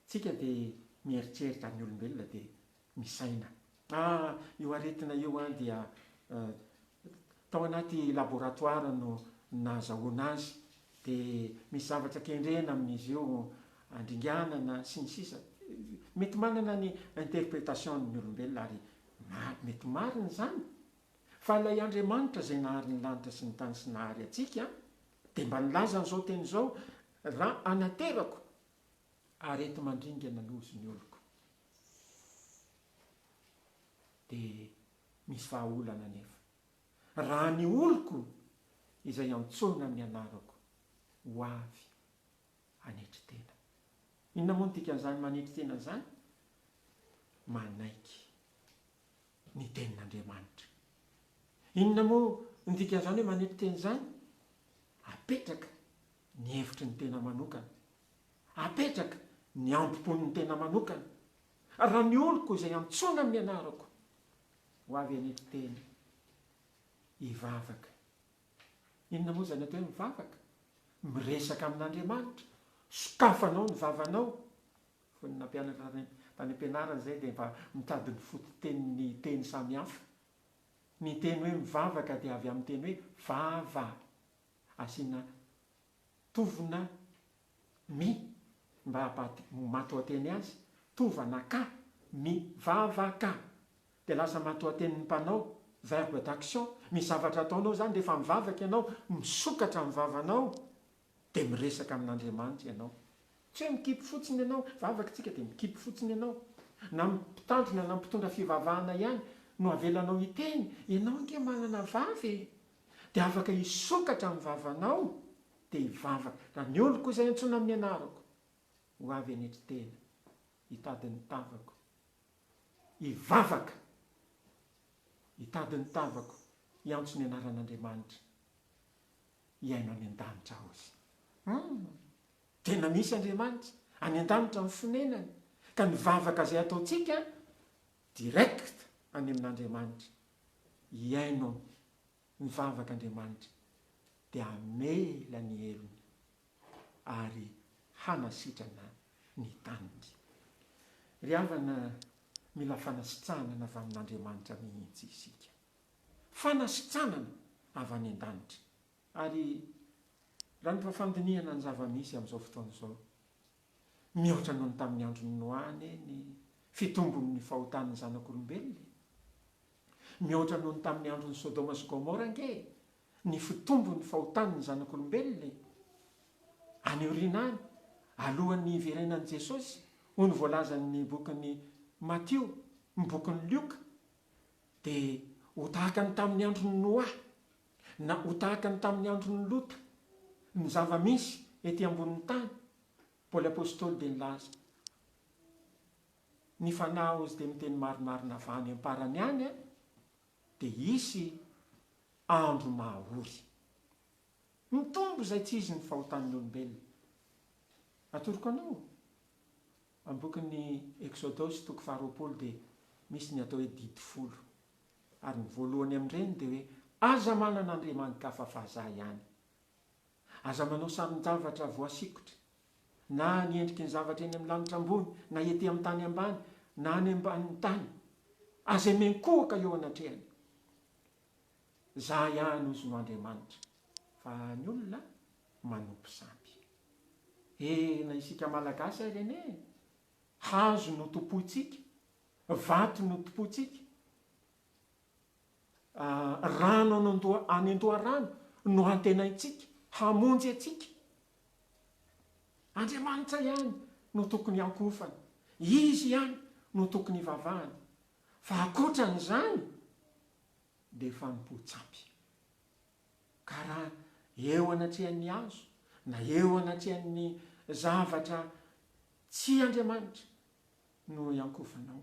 Tsika dia mieritreritra ny olombelona dia misaina, io aretina io dia tao anaty laboratoara no nazahoana azy, dia misy zavatra kendrena amin'izy io, andringanana sy ny sisa. Mety manana ny interprétation ny olombelona ary mety marina zany, fa ilay Andriamanitra zay nahary ny lanitra sy ny tany sy nahary atsika dia mba nilaza n'izao teny izao, raha anaterako arety mandringana ny ozy ny oloko. Dia misy vahaolana nefa, raha ny oloko izay antsoina amin'ny anarako ho avy hanetry tena. Inona moa no dikan'izany manetry tena zany? Manaiky ny tenin'Andriamanitra. Inona moa no dikan'izany hoe manetry tena zany? Apetraka ny hevitry ny tena manokana, apetraka ny ampopon'ny tena manokana. Raha ny oloko izay antsoina amin'ny anarako ho avy hanetry tena, hivavaka. Inona moa zany atao hoe mivavaka? Miresaka amin'Andriamanitra, sokafanao ny vavanao. Fony nampianatra tany am-pianarana izay dia mba mitady ny fototenin'ny teny samihafa. Ny teny hoe mivavaka dia avy amin'ny teny hoe vava, asiana tovina mi mba matoa-teny azy, tovana ka, mivavaka. Dia lasa matoa-tenin'ny mpanao, verbe d'action. Misy zavatra ataonao zany rehefa mivavaka ianao, misokatra amin'ny vavanao, dia miresaka amin'Andriamanitra ianao. Tsy hoe mikipy fotsiny ianao, vavaka tsika dia mikipy fotsiny ianao. Na mpitandrina na mpitondra fivavahana ihany no avelanao hiteny, ianao ange manana vavy, dia afaka hisokatra amin'ny vavanao dia hivavaka. Raha ny oloko izay antsoina amin'ny anarako ho avy hanetry tena, hitady ny tavako, hivavaka, hitady ny tavako, hiantso ny anaran'Andriamanitra, hiaino any an-danitra ozy. Tena misy Andriamanitra any an-danitra amin'ny fonenany, ka ny vavaka izay ataontsika direct any amin'Andriamanitra, hiaino ny vavak'Andriamanitra dia hamela ny elony ary hanasitrana ny taniny. Ry havana mila fanasitranana avy amin'Andriamanitra mihitsy isika. Fanasitranana avy any an-danitra. Ary raha ny mpafandinihana ny zava-misy amin'izao fotoana izao, mihoatra noho ny tamin'ny andron'ny Noany ny fitombon'ny fahotan'ny zanak'olombelona, mihoatra noho ny tamin'ny andron'ny Sodoma sy Gomora ange ny fitombon'ny fahotan'ny zanak'olombelona. Any aoriana any, alohan'ny iverenan'i Jesosy, hoy ny voalazan'ny bokin'ny Matio, ny bokin'ny Lioka, dia ho tahaka ny tamin'ny andron'ny Noa, na ho tahaka ny tamin'ny andron'ny Lota, ny zava-misy ety ambonin'ny tany. Paoly apôstôly dia nilaza ny fanahy ozy dia miteny marimarina avy any am-parany any dia hisy andro mahaory. Mitombo izay tsy izy ny fahotan'ny olombelona. Atoroko anao amin'ny bokin'ny Exodosy toko 20 dia misy ny atao hoe didy 10. Ary ny voalohany amin'ireny dia hoe aza manana andriamanikafa fa aza ihany. Aza manao sarin-javatra voasikotra, na ny endriky ny zavatra eny amin'ny lanitra ambony, na ety amin'ny tany ambany, na any ambanin'ny tany. Aza menkohaka eo anatrehany. Za ihany ozy no Andriamanitra. Fa ny olona manompo sampy. Na isika malagasy ireny, hazo no tompoitsika, vato no tompoitsika, rano any Andoharano no antenaitsika, hamonjy atsika. Andriamanitra ihany no tokony ankofana, izy ihany no tokony vavahana. Fa ankoatran'izany dia efa mipotsapy. Ka raha eo anatrehan'ny hazo na eo anatrehan'ny zavatra tsy Andriamanitra no iankofanao,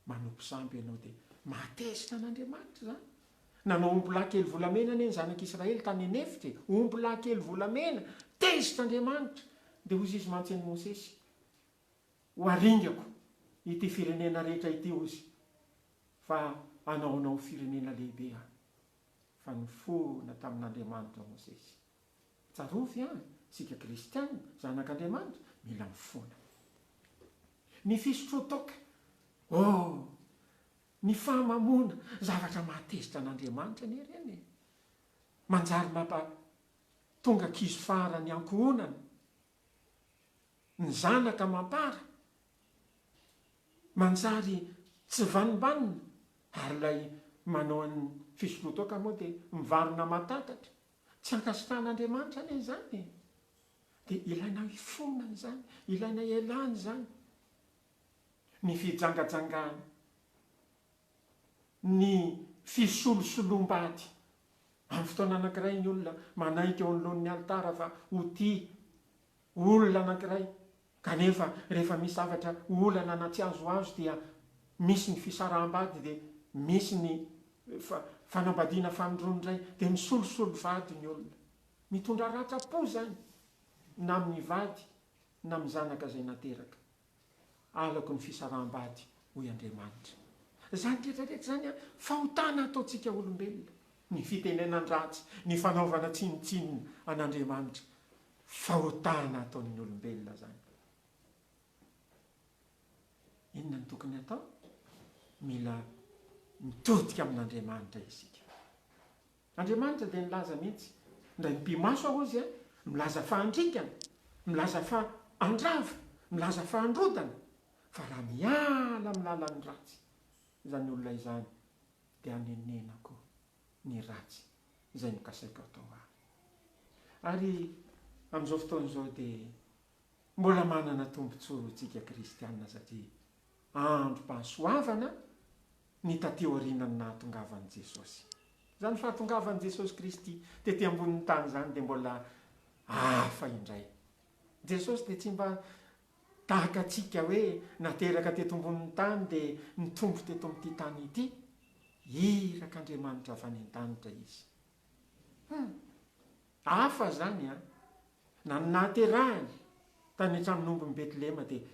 manompo sampy ianao dia mahatezitra an'Andriamanitra zany. Nanao omby lahy kely volamena anie ny zanak'Israely tany anefitra, omby lahy kely volamena, tezitra Andriamanitra. Dia hozy izy mantsy an'i Mosesy, ho aringako ity firenena rehetra ity ozy, fa anaonao firenena lehibe any. Fa nifona tamin'Andriamanitra Mosesy. Tsarovy sika kristianina, zanak'Andriamanitra, mila mifona. Ny fisotro toka, ny fahamamona, zavatra mahatezitra an'Andriamanitra ny ireny. Manjary tonga kizo fara ny ankohonana, ny zanaka mampara, manjary tsy vanimbanina, ary ilay manao ny fisotro toka moa dia mivarona matatatra. Tsy ankasitrahan'Andriamanitra anie izany. Dia ilaina ifona izany, ilaina ialana izany. Ny fijangajangana, ny fisolosolom-bady. Amin'ny fotoana anankiray ny olona manaiky eo anoloan'ny altara fa ho tia olona anankiray. Kanefa rehefa misy zavatra olana anaty azo dia misy ny fisaraham-bady dia misy ny fanambadiana fanondroany iray dia misolosolo vady ny olona. Mitondra ratra-po zany na amin'ny vady na amin'ny zanaka izay nateraka. Alako ny fisaraham-bady hoy Andriamanitra. Zany rehetrarehetra zany fahotana ataontsika olombelona. Ny fitenenan-dratsy, ny fanaovana tsinotsinona an'Andriamanitra, fahotana ataon'ny olombelona zany. Inona ny tokony atao? Mila mitodika amin'Andriamanitra isika. Andriamanitra dia nilaza mihitsy, ndray mpimaso aho izy, milaza fahandrikana, milaza fahandrava, milaza fahandrodana. Fa raha miala amin'ny lalan'ny ratsy, izany olona izany, dia anenenako ny ratsy izay mikasaika atao ahy. Ary amin'izao fotoana izao dia mbola manana tombontsoa tsika kristianina satria androm-pahasoavana ny taty aorianany nahatongavan'i Jesosy. Zany fahatongavan'i Jesosy Kristy tety ambonin'ny tany zany dia mbola hafa indray. Jesosy dia tsy mba tahaka atsika hoe nateraka teto ambonin'ny tany dia nitombo teto amin'ity tany ity. Irak'Andriamanitra avy any an-danitra izy. Hafa zany na ny nahaterahany tany hatramin'ny ombin'ny Betlehema dia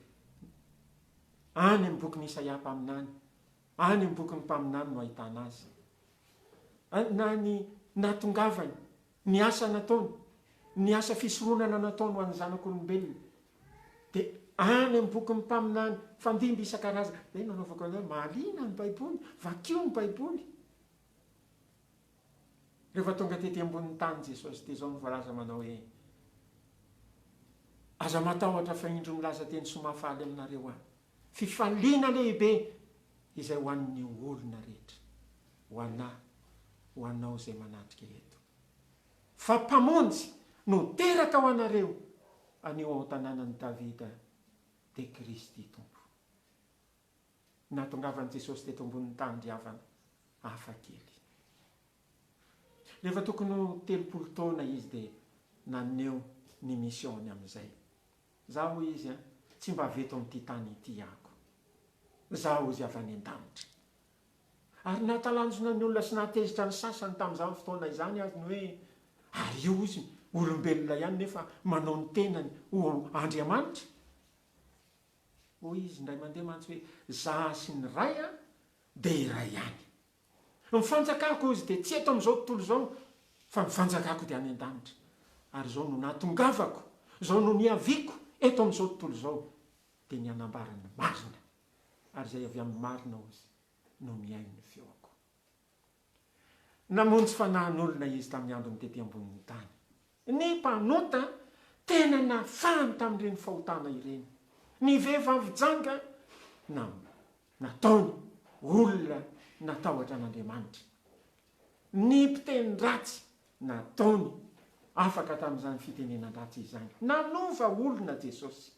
any amin'ny bokin'ny Isaia mpaminany, any amin'ny bokin'ny mpaminany no ahitana azy. Na ny nahatongavany, ny asa nataony, ny asa fisoronana nataony ho an'ny zanak'olombelona, dia any amin'ny boky mimpaminany fandimby isan-karazana dia nanaovako anao mahaliana ny baiboly vakio ny baiboly rehefa tonga tety ambonin'ny tany Jesosy dia izao ny voalaza manao hoe aza matahotra fa indro milaza teny somafaly aminareo any fifaliana lehibe izay ho an'ny olona rehetra ho anahy ho anao izay manatrika eto fa mpamonjy no teraka ho anareo anio ao tanànan'ny Davida dia Kristy tompo nahatongavan'i Jesosy teto ambonin'ny tany diavana hafa kely rehefa tokony 30 taona izy dia naneo ny missiony amin'izay zaho izy tsy mba veto amin'ity tany ity ako zaho izy avy any an-danitra ary nahatalanjona ny olona sy nahatezitra ny sasany tamin'izany fotoana izany azy ny hoe ary io izy olombelona ihany nefa manao ny tenany ho Andriamanitra hoy izy indray mandeha mantsy hoe zaho sy ny ray dia iray ihany mifanjakako izy dia tsy eto amin'izao tontolo izao fa mifanjakako dia any an-danitra ary izao no nahatongavako izao no niaviako eto amin'izao tontolo izao dia ny anambarany marina ary izay avy amin'ny marina izy no miaino ny feoko namonjy fanahin'olona izy tamin'ny andro ny tety ambonin'ny tany ny mpanota tena nafahany tamin'ireny fahotana ireny ny vehivavy janga nataony olona natahotra an'Andriamanitra ny mpiteny ratsy nataony afaka tamin'izany fitenenan ratsy izany nanova olona Jesosy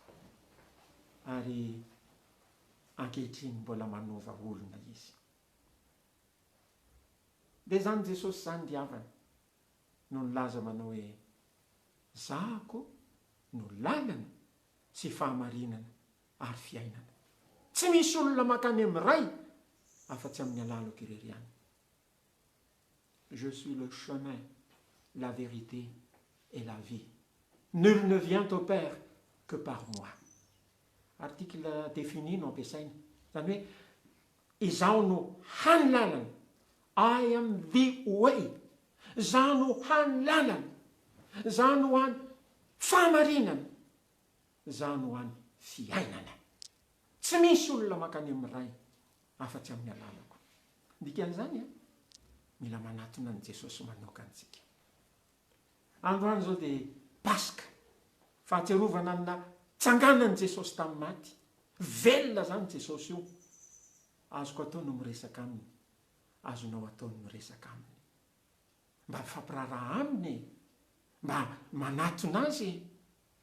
ary ankehitriny mbola manova olona izy dia zany Jesosy zany diavana no nilaza manao hoe zahako no lalana sy fahamarinana ary fiainana tsy misy olona makany amin'ny ray afa-tsy amin'ny alalako irery ihany je suis le chemin la vérité et la vie nul ne vient au Père que par moi article défini no ampiasaina zany hoe izaho no hany lalana I am the way zaho no hany lalana zaho no hany fahamarinana zaho no hany fiainana tsy misy olona makany amin'ny ray afa-tsy amin'ny alalako dikan'izany mila manatona ny Jesosy manoka antsika androany zao dia Paska fahatsiarovana amina tsanganan'i Jesosy tamin'ny maty velona zany Jesosy io azoko atao no miresaka aminy azonao atao no miresaka aminy mba fampiraraha aminy mba manatona azy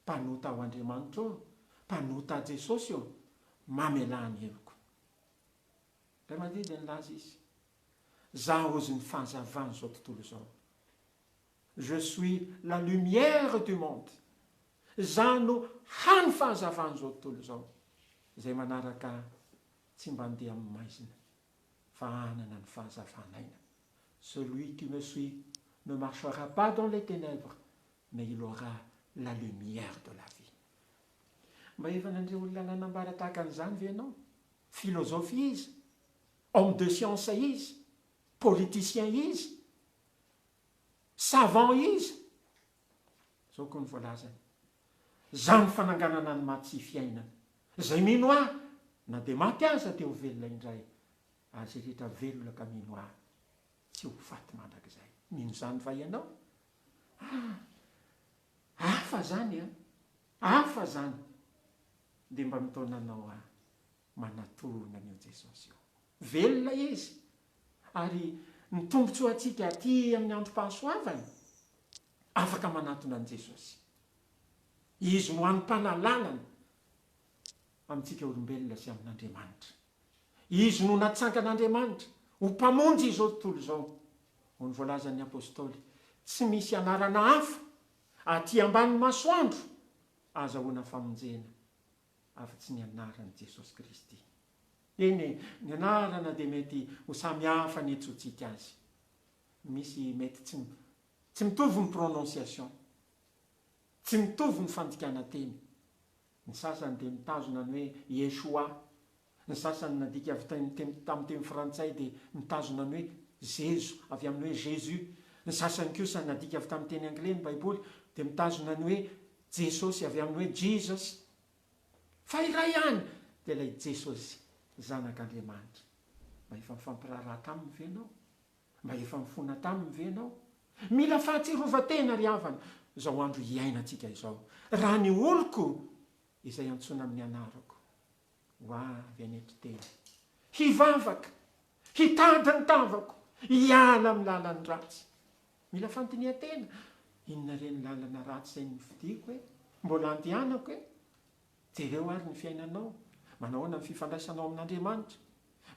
mpanota ao Andriamanitra eo mpanota a Jesosy eo mamelany heviko ray mandeha dia nilaza izy zaho ozy ny fahazavany zao tontolo zao je suis la lumière du monde zaho no hany fahazavany zao tontolo zao izay manaraka tsy mba andeha amin'ny maizina fa anana ny fahazavanaina celui qui me suit ne marchera pas dans les ténèbres mais il aura la lumière de la vie mba efa nandre olona nanambara tahaka an'izany ve ianao filozofia izy homme de science izy politicien izy savant izy zao koa ny voalazany zany fananganana ny maty sy fiainana zay mino ahy na dia maty aza teo velona indray ary zay rehetra velona ka mino ahy tsy ho faty mandrakizay mino zany va ianao hafa zany hafa zany dia mba mitaonanao manatona an'io Jesosy io velona izy ary ny tombontsoa antsika aty amin'ny androm-pahasoavana afaka manatona an' Jesosy izy no hanym-panalanana amintsika olombelona sy amin'Andriamanitra izy no natsangan'Andriamanitra ho mpamonjy izao tontolo izao ho ny voalazan'ny apôstôly tsy misy anarana hafa aty amban'ny masoandro azahoana famonjena afa-tsy ny anaran'i Jesosy Kristy eny ny anarana dia mety ho samy hafa ny etsotsika azy misy mety tsy mitovy ny prononciation tsy mitovy ny fandikana teny ny sasany dia mitazona ny hoe Yeshua ny sasany nadika avy tamin'ny teny frantsay dia mitazona ny hoe Jésus avy amin'ny hoe Jésus ny sasany kosa nadika avy tamin'ny teny anglais ny baiboly dia mitazona ny hoe Jesosy avy amin'ny hoe Jesus fa iray ihany dia ilay Jesosy zanak'Andriamanitra. Mba efa mifampiraharaha taminy ve ianao? Mba efa mifona taminy ve ianao? Mila fahatsirovatena ry havana izao andro iainantsika izao. Raha ny oloko izay antsoina amin'ny anarako ho avy any an-triteny, hivavaka, hitady ny tavako, hiala amin'ny lalany ratsy. Mila fanontanian-tena, inona reny lalana ratsy izay novidiko mbola andehanako jereo ary ny fiainanao. Manao ahoana ny fifandraisanao amin'Andriamanitra?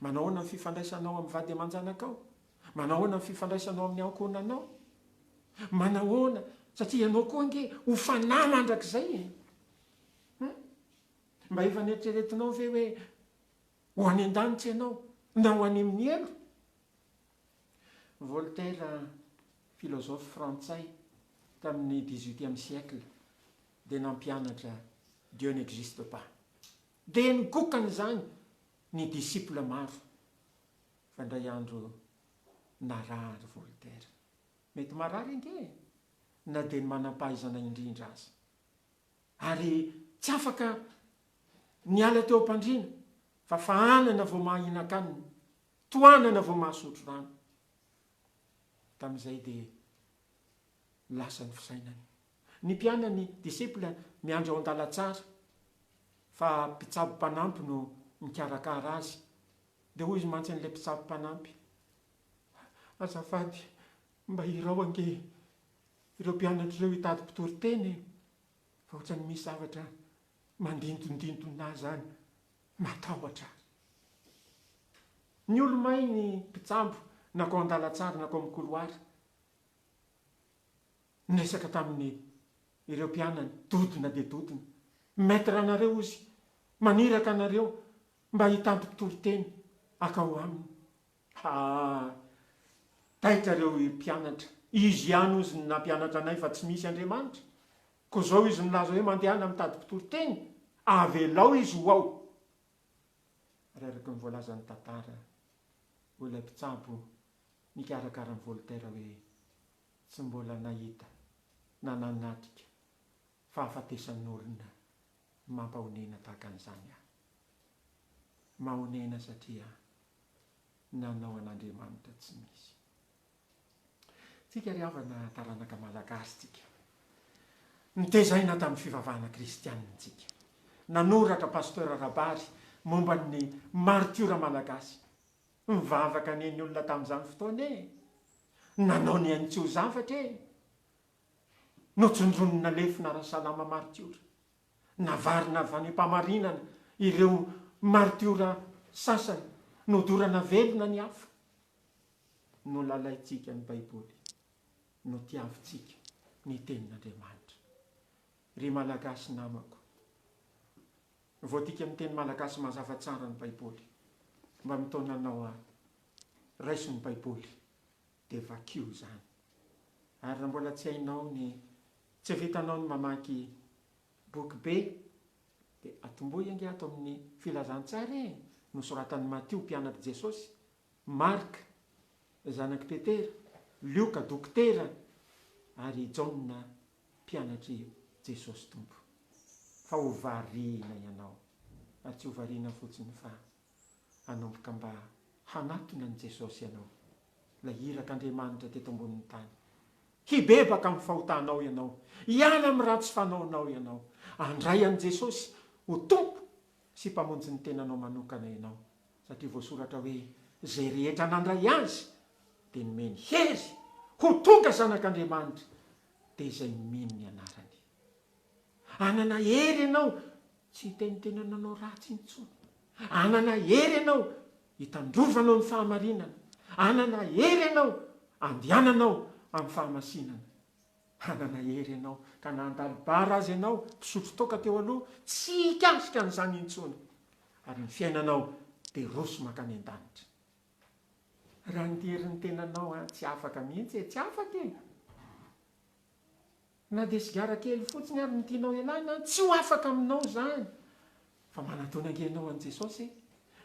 Manao ahoana ny fifandraisanao amin'ny vady aman-janakao? Manao ahoana ny fifandraisanao amin'ny ankonanao? Manao ahoana? Satria ianao koa nge ho fanahy mandrakizay. Mba efa nieritreretinao ve hoe ho any an-danitra ianao na ho any amin'ny elo? Voltaire, filôzôfy frantsay tamin'ny 18e siècle, dia nampianatra Dieu n'existe pas. Dia nigokany izany ny disciple maro. Fa indray andro narary Voltaire. Mety marary nge na dia ny manam-pahaizana indrindra aza. Ary tsy afaka niala teo am-pandriana fa fahanana vao mahinan-kanina, toanana vao mahasotro rano. Tamin'izay dia lasa ny fisainany. Ny mpianany disciple miandry ao an-dalatsara fa mpitsabo mpanampy no mikarakara azy. Dia hoy izy mantsy an'ilay mpitsabo mpanampy, azafady mba irao ange ireo mpianatra ireo hitady mpitory-teny fa ohatrany misy zavatra mandintondintona zany matahotra. Ny olomay ny mpitsabo na ko an-dalatsara na ko amin'ny koloara nesaka tamin'ny ireo mpianany, dodona dia dodona. Maître anareo izy, maniraka anareo mba hitady mpitory-teny akao aminy. Taitra ireo mpianatra, izy ihany ozy na mpianatra anay fa tsy misy Andriamanitra. Ko zao izy milaza hoe mandehana mitady mpitory-teny, avelao izy ho ao. Reraky ny voalazan'ny tantara ho ilay mpitsabo nikarakara ny Voltaire hoe tsy mbola nahita na nanatrika fahafatesan'ny olona mampahonena tahaka an'izany aho. Mahonena satria nanao an'Andriamanitra tsy misy. Tsika ry havana taranaka malagasy tsika, nitezaina tamin'ny fivavahana kristianitsika. Nanoratra pasteur Rabary momba ny martiora malagasy. Mivavaka neny olona tamin'izany fotoana nanao ny any tsy ho zavatra notsondronina lefina ara-salama martiora. Navarina avy any am-pamarinana ireo martiora sasany, nodorana velona ny hafa. No lalaitsika ny Baiboly, no tiavintsika ny tenin'Andriamanitra. Ry malagasy namako, voatika amin'ny teny malagasy mazava tsara ny Baiboly. Mba mitaonanao raiso ny Baiboly dia vakio zany. Ary raha mbola tsy hainao tsy vitanao ny mamaky boky be dia atomboy ange ato amin'ny filazantsara nosoratan'ny Matio mpianatry Jesosy, Marka zanaky Petera, Lioka dokotera ary Jaona mpianatry Jesosy tompo. Fa ho variana ianao, ary tsy ho variana fotsiny fa hanomboka mba hanatona ny Jesosy ianao, ilay irak'Andriamanitra teto ambonin'ny tany. Hibebaka amin'ny fahotanao ianao, hiala amin'ny ratsy fanaonao ianao, handray an'i Jesosy ho tompo sy mpamonjy ny tenanao manokana ianao. Satria voasoratra hoe zay rehetra nandray azy dia nomeny hery ho tonga zanak'Andriamanitra dia izay mino ny anarany. Anana hery ianao tsy hitenitenananao ratsy intsony. Anana hery ianao hitandrovanao ny fahamarinana. Anana hery ianao andehananao amin'ny fahamasinana. Anana hery ianao ka nandalibara azy ianao mpisotro toka teo aloha tsy hikasika an'izany intsony. Ary ny fiainanao dia roso makany an-danitra. Raha ny herin'ny tenanao tsy afaka mihitsy, tsy afaka na dia sigara kely fotsiny ary ny tianao ialana, tsy ho afaka aminao zany. Fa manatona ange ianao an' Jesosy,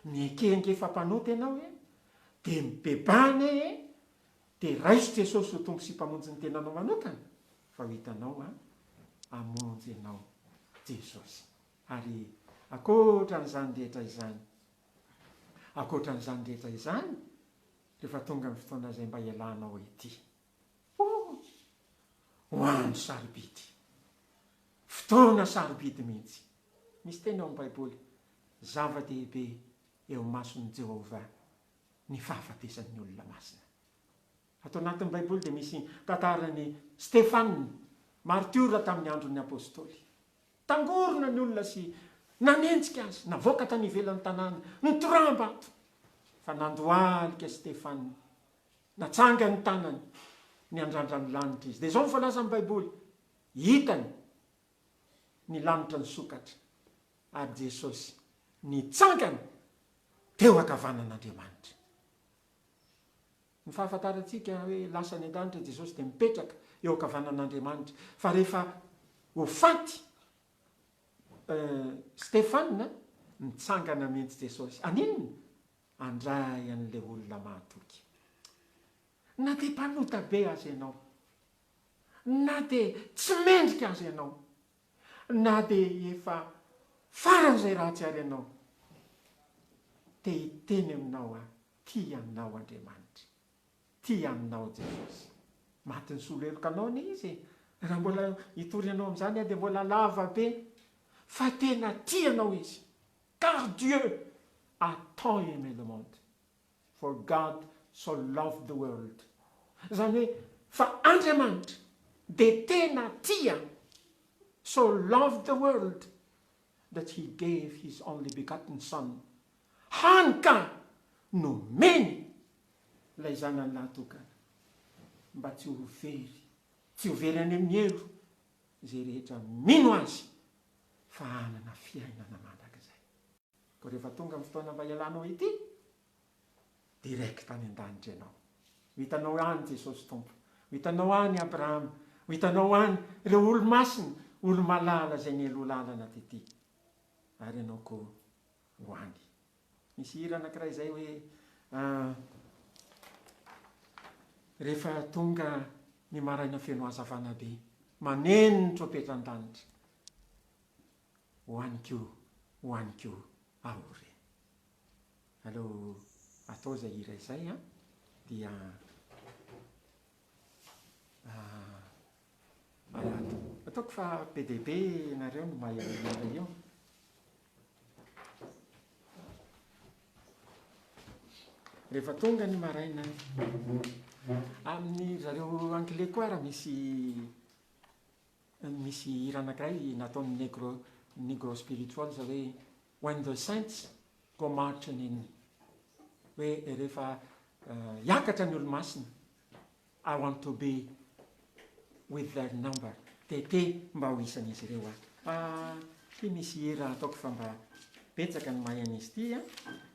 niekenge fampanota ianao dia mibebana dia raiso Jesosy ho tonga sy mpamonjy ny tenanao manokana. Fa ho hitanao hamonjy ianao Jesosy. Ary akoatran'izany rehetra izany akoatran'izany rehetra izany rehefa tonga ny fotoana izay mba ialanao ety ho andro sarobidy fotoana sarobidy mihitsy misy teny eo amin'ny baiboly zava-dehibe eo mason'i Jehova ny fahafatesan'ny olona masina. Atao anatin'ny baiboly dia misy tantarany Stefana martiora tamin'ny andron'ny apôstôly. Tangorona ny olona sy nanenjika azy, navoaka tany ivelan'ny tanàna, nitorambata fa nandohalika Stefana, natsanga ny tanany, ny andrandra ny lanitra izy. Dia izao mifalaza amin'ny baiboly, hitany ny lanitra ny sokatra ary Jesosy nitsangana teo ankavanan'Andriamanitra. Ny fahafantarantsika hoe lasa ny an-danitra Jesosy dia mipetraka eo ankavanan'Andriamanitra. Fa rehefa ho faty Stefana nitsangana mihitsy Jesosy. Aninona? Andray an'ilay olona mahatoky. Na dia mpanota be azy ianao, na dia tsy mendrika azy ianao, na dia efa faran'izay ratsy ary ianao, te hiteny aminao tia aminao Andriamanitra, tia aminao Jesosy. Maty ny soloelokanao ny izy. Raha mbola hitory anao amin'izany dia mbola lava be, fa tena tianao izy. Car Dieu a tant aimé le monde, for God so loved the world. Zany hoe fa Andriamanitra dia tena tia, so loved the world that he gave his only begotten son, hany ka nomeny ilay zanany nahatokana mba tsy ho very any amin'ny elo izay rehetra mino azy fa hanana fiainana mandrakizay. Ko rehefa tonga amin'ny fotoana mba ialanao ity, direct tany an-danitra ianao. Hitanao any Jesosy Tompo, hitanao any Abrahama, hitanao any ireo olo-masina, olo-malala izay nielo lalana tety, ary ianao koa ho any. Misy hira anankiray izay hoe rehefa tonga ny maraina feno hazavana be, maneno ny trompetra an-danitra, ho aniko aho re. Aleo atao izay hira izay dia ataoko fa be dia be nareo no mahay hira io. Rehefa tonga ny maraina, amin'ny zareo anglais koa raha misy hira anankiray nataon'ny negro spiritual zao hoe when the saints go marching in, hoe rehefa hiakatra ny olo-masina, I want to be with their number. Tete mba ho isan'izy ireo ty misy hira ataoko fa mba betsaka ny mahay an'izy ity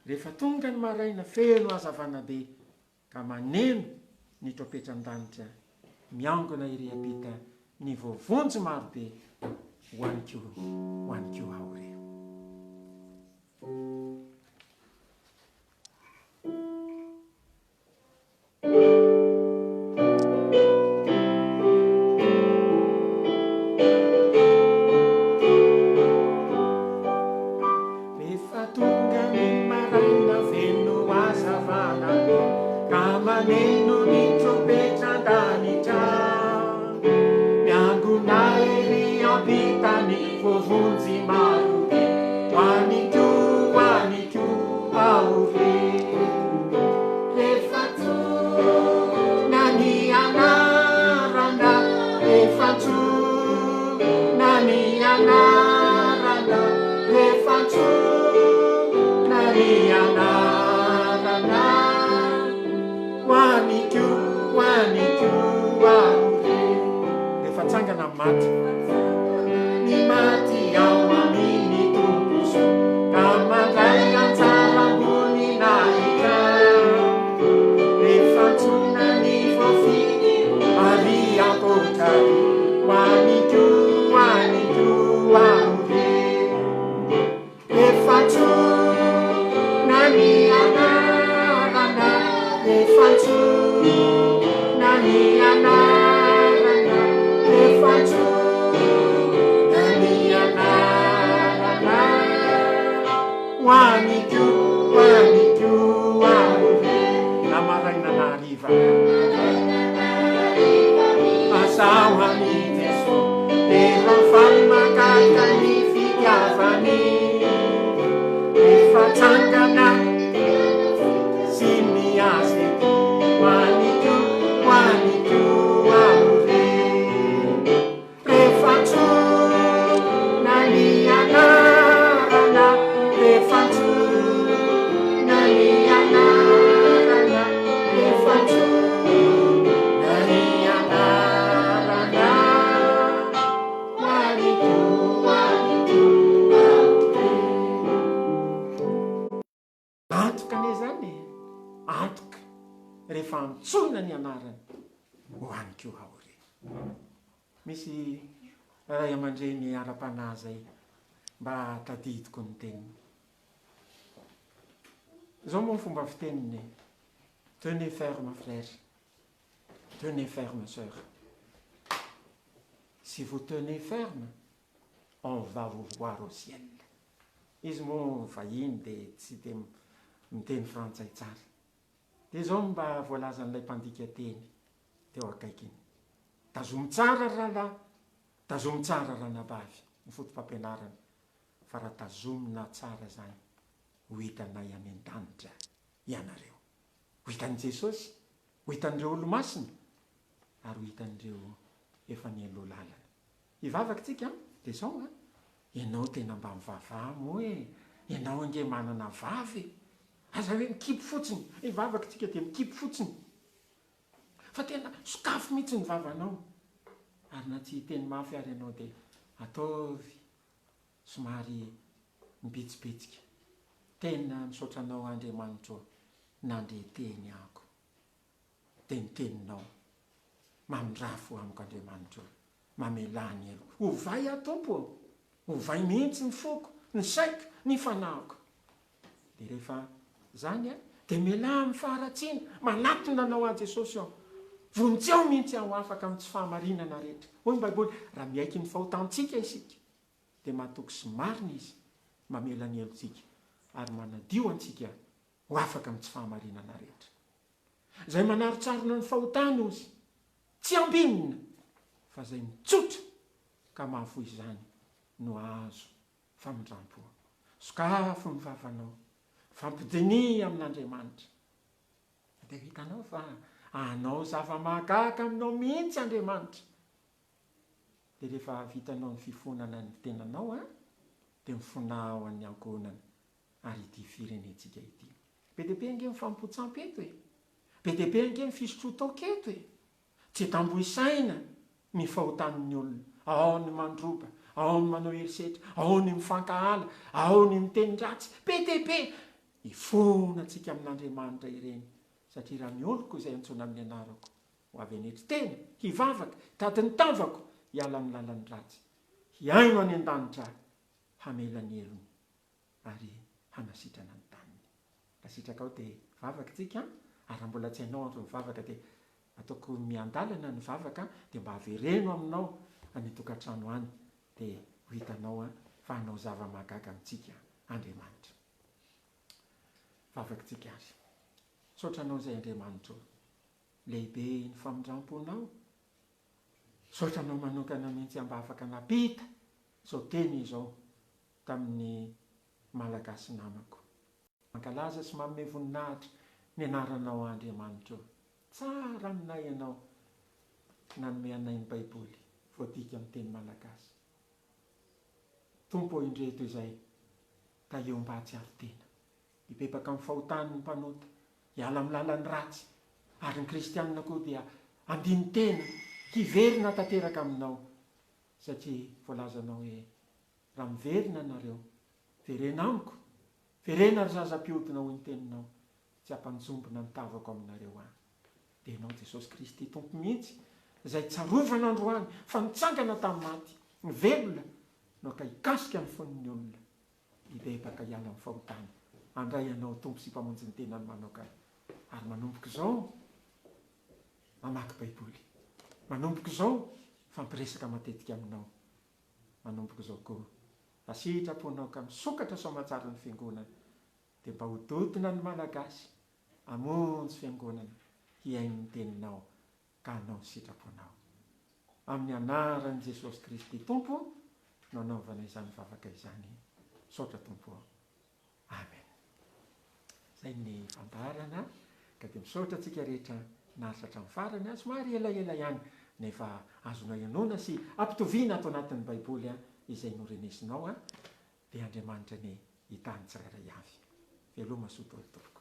rehefa tonga ny maraina feno hazavana be ka maneno ny trompetra an-danitra, miangona iry apita ny voavonjy maro be, ho aniko aho reo. hoaniko ahory na maraina na hariva azaho any Jeso efa fanakaka ny fitiavany efa tsangana sy miazety hoaniko ahory rehefa tsona ny anarana rehefa tsona ny anarana rehefa tsona ny anarana hoaniko ahory antoka ane zany antoka rehefa antsona ny anarany hoaniko ahory. Misy ray aman-dreny ara-panahy zay mba tadidiko ny teniny zao moa ny fomba fiteniny tenez ferme frère, tenez ferme sœur, si vous tenez ferme on va vous voir au ciel. Izy moa vahiny de tsy de miteny frantsay tsara de zao mba voalazan'ilay mpandika teny teo akaikiny: tazomy tsara rahalahy, tazomy tsara ranabavy, ny fotom-pampianarana fa raha tazomina tsara zany ho hitanay any an-danitra ianareo, ho hitan'i Jesosy, ho hitan'ireo olo-masina ary ho hitan'ireo efa nialoha lalana. Hivavaka tsika de zao ianao tena mba mivavah moa e, ianao ange manana vavy aza hoe mikipy fotsiny, hivavaka tsika de mikipy fotsiny fa tena sokafo mihitsy ny vavanao ary na tsy teny mafy ary ianao de ataovy somary mibetsibetsika, tena misaotra anao Andriamanitra nandre teny ako de ny teninao mamindrafo amiko Andriamanitra mamelany elo ovay aho tompo, ovay mihitsy ny foko, ny saiko, ny fanahiko. De rehefa zany de mela mifaratsina manatona anao a Jesosy aho, vonjy ao mihitsy aho afaka amin'ny tsy fahamarinana rehetra. Hoy ny Baiboly, raha miaiky ny fahotantsika isika de mahatoky sy marina izy mamela ny helotsika ary manadio antsika ho afaka amin'ny tsy fahamarinana rehetra. Zay manaritsarina ny fahotany ozy tsy ambinina fa zay mitsotra ka mahavoy izany no azo famindrampo. Sokafo ny vavanao, fampidiny amin'Andriamanitra de hitanao fa anao zava-mahagaga aminao mihitsy Andriamanitra. De rehefa vitanao ny fifonana ny tenanao de mifonao an'ny ankonana ary ity firenetsika ity. Be deaibe ange mifampotsampy eto e, be deaibe ange mifisotrotoka eto e, tsy tamboisaina ny fahotanin'ny olona, ao ny mandroba, ao ny manao herisetra, ao ny mifankahala, ao ny miteny ratsy, be deaibe ifonatsika amin'Andriamanitra ireny satria raha mioloko izay antsoina amin'ny anarako ho avy anetry teny hivavaka tady ny tavako hiala amin'ny lalan'ny ratsy, hiaino any an-danitra hamela ny helony ary hanasitrana ny taniny. Rasitraka ao de vavaka tsika ary raha mbola tsy hainao andro mivavaka de ataoko miandalana ny vavaka de mba havereno aminao any tokantrano any de ho hitanao fa hanao zava-mahagaga amintsika Andriamanitra. Vavaka tsika azy, saotranao zay Andriamanitra lehibe ny famindramponao, saotranao manokana mihitsy mba afaka napita zao teny izao tamin'ny malagasy namako. Mankalaza sy manome voninahitra ny anaranao Andriamanitra, tsara aminay ianao nanome anay ny Baiboly voadika amin'ny teny malagasy. Tompo indreto izay ka eo mba tsy aro tena, hipepaka amin'ny fahotany ny mpanota, hiala amin'ny lalan'ny ratsy ary ny kristianina koa dia andiny tena hiverina tanteraka aminao satria voalazanao hoe raha miverina nareo verena amiko, verena ry zaza-piodina hoy ny teninao, tsy hampanjombona ny tavako aminareo any. De ianao Jesosy Kristy tompo mihitsy izay tsarovana androany fa nitsangana tamin'ny maty, ny velona no ka hikasika ny fon'ny olona, hibebaka hiala amin'ny fahotany. Andray ianao tompo sy mpamonjy ny tenany manokana ary manomboka izao mamaky Baiboly, manomboka izao fampiresaka matetika aminao, manomboka izao koa asitraponao ka misokatra soamatsara ny fiangonana dia mba ho dodina ny malagasy hamonjy fiangonana hiaino ny teninao ka hanao ny sitraponao. Amin'ny anaran'i Jesosy Kristy Tompo no anaovana izany vavaka izany. Misaotra Tompo. Amen. Izay ny fambarana ka dia misaotra antsika rehetra naritra hatramin'ny farany azy somary elaela ihany nefa azonao ianona sy ampitoviana ato anatin'ny baiboly izay norenesinao dia Andriamanitra ny hitany tsirairay avy. Veloma soa totoa.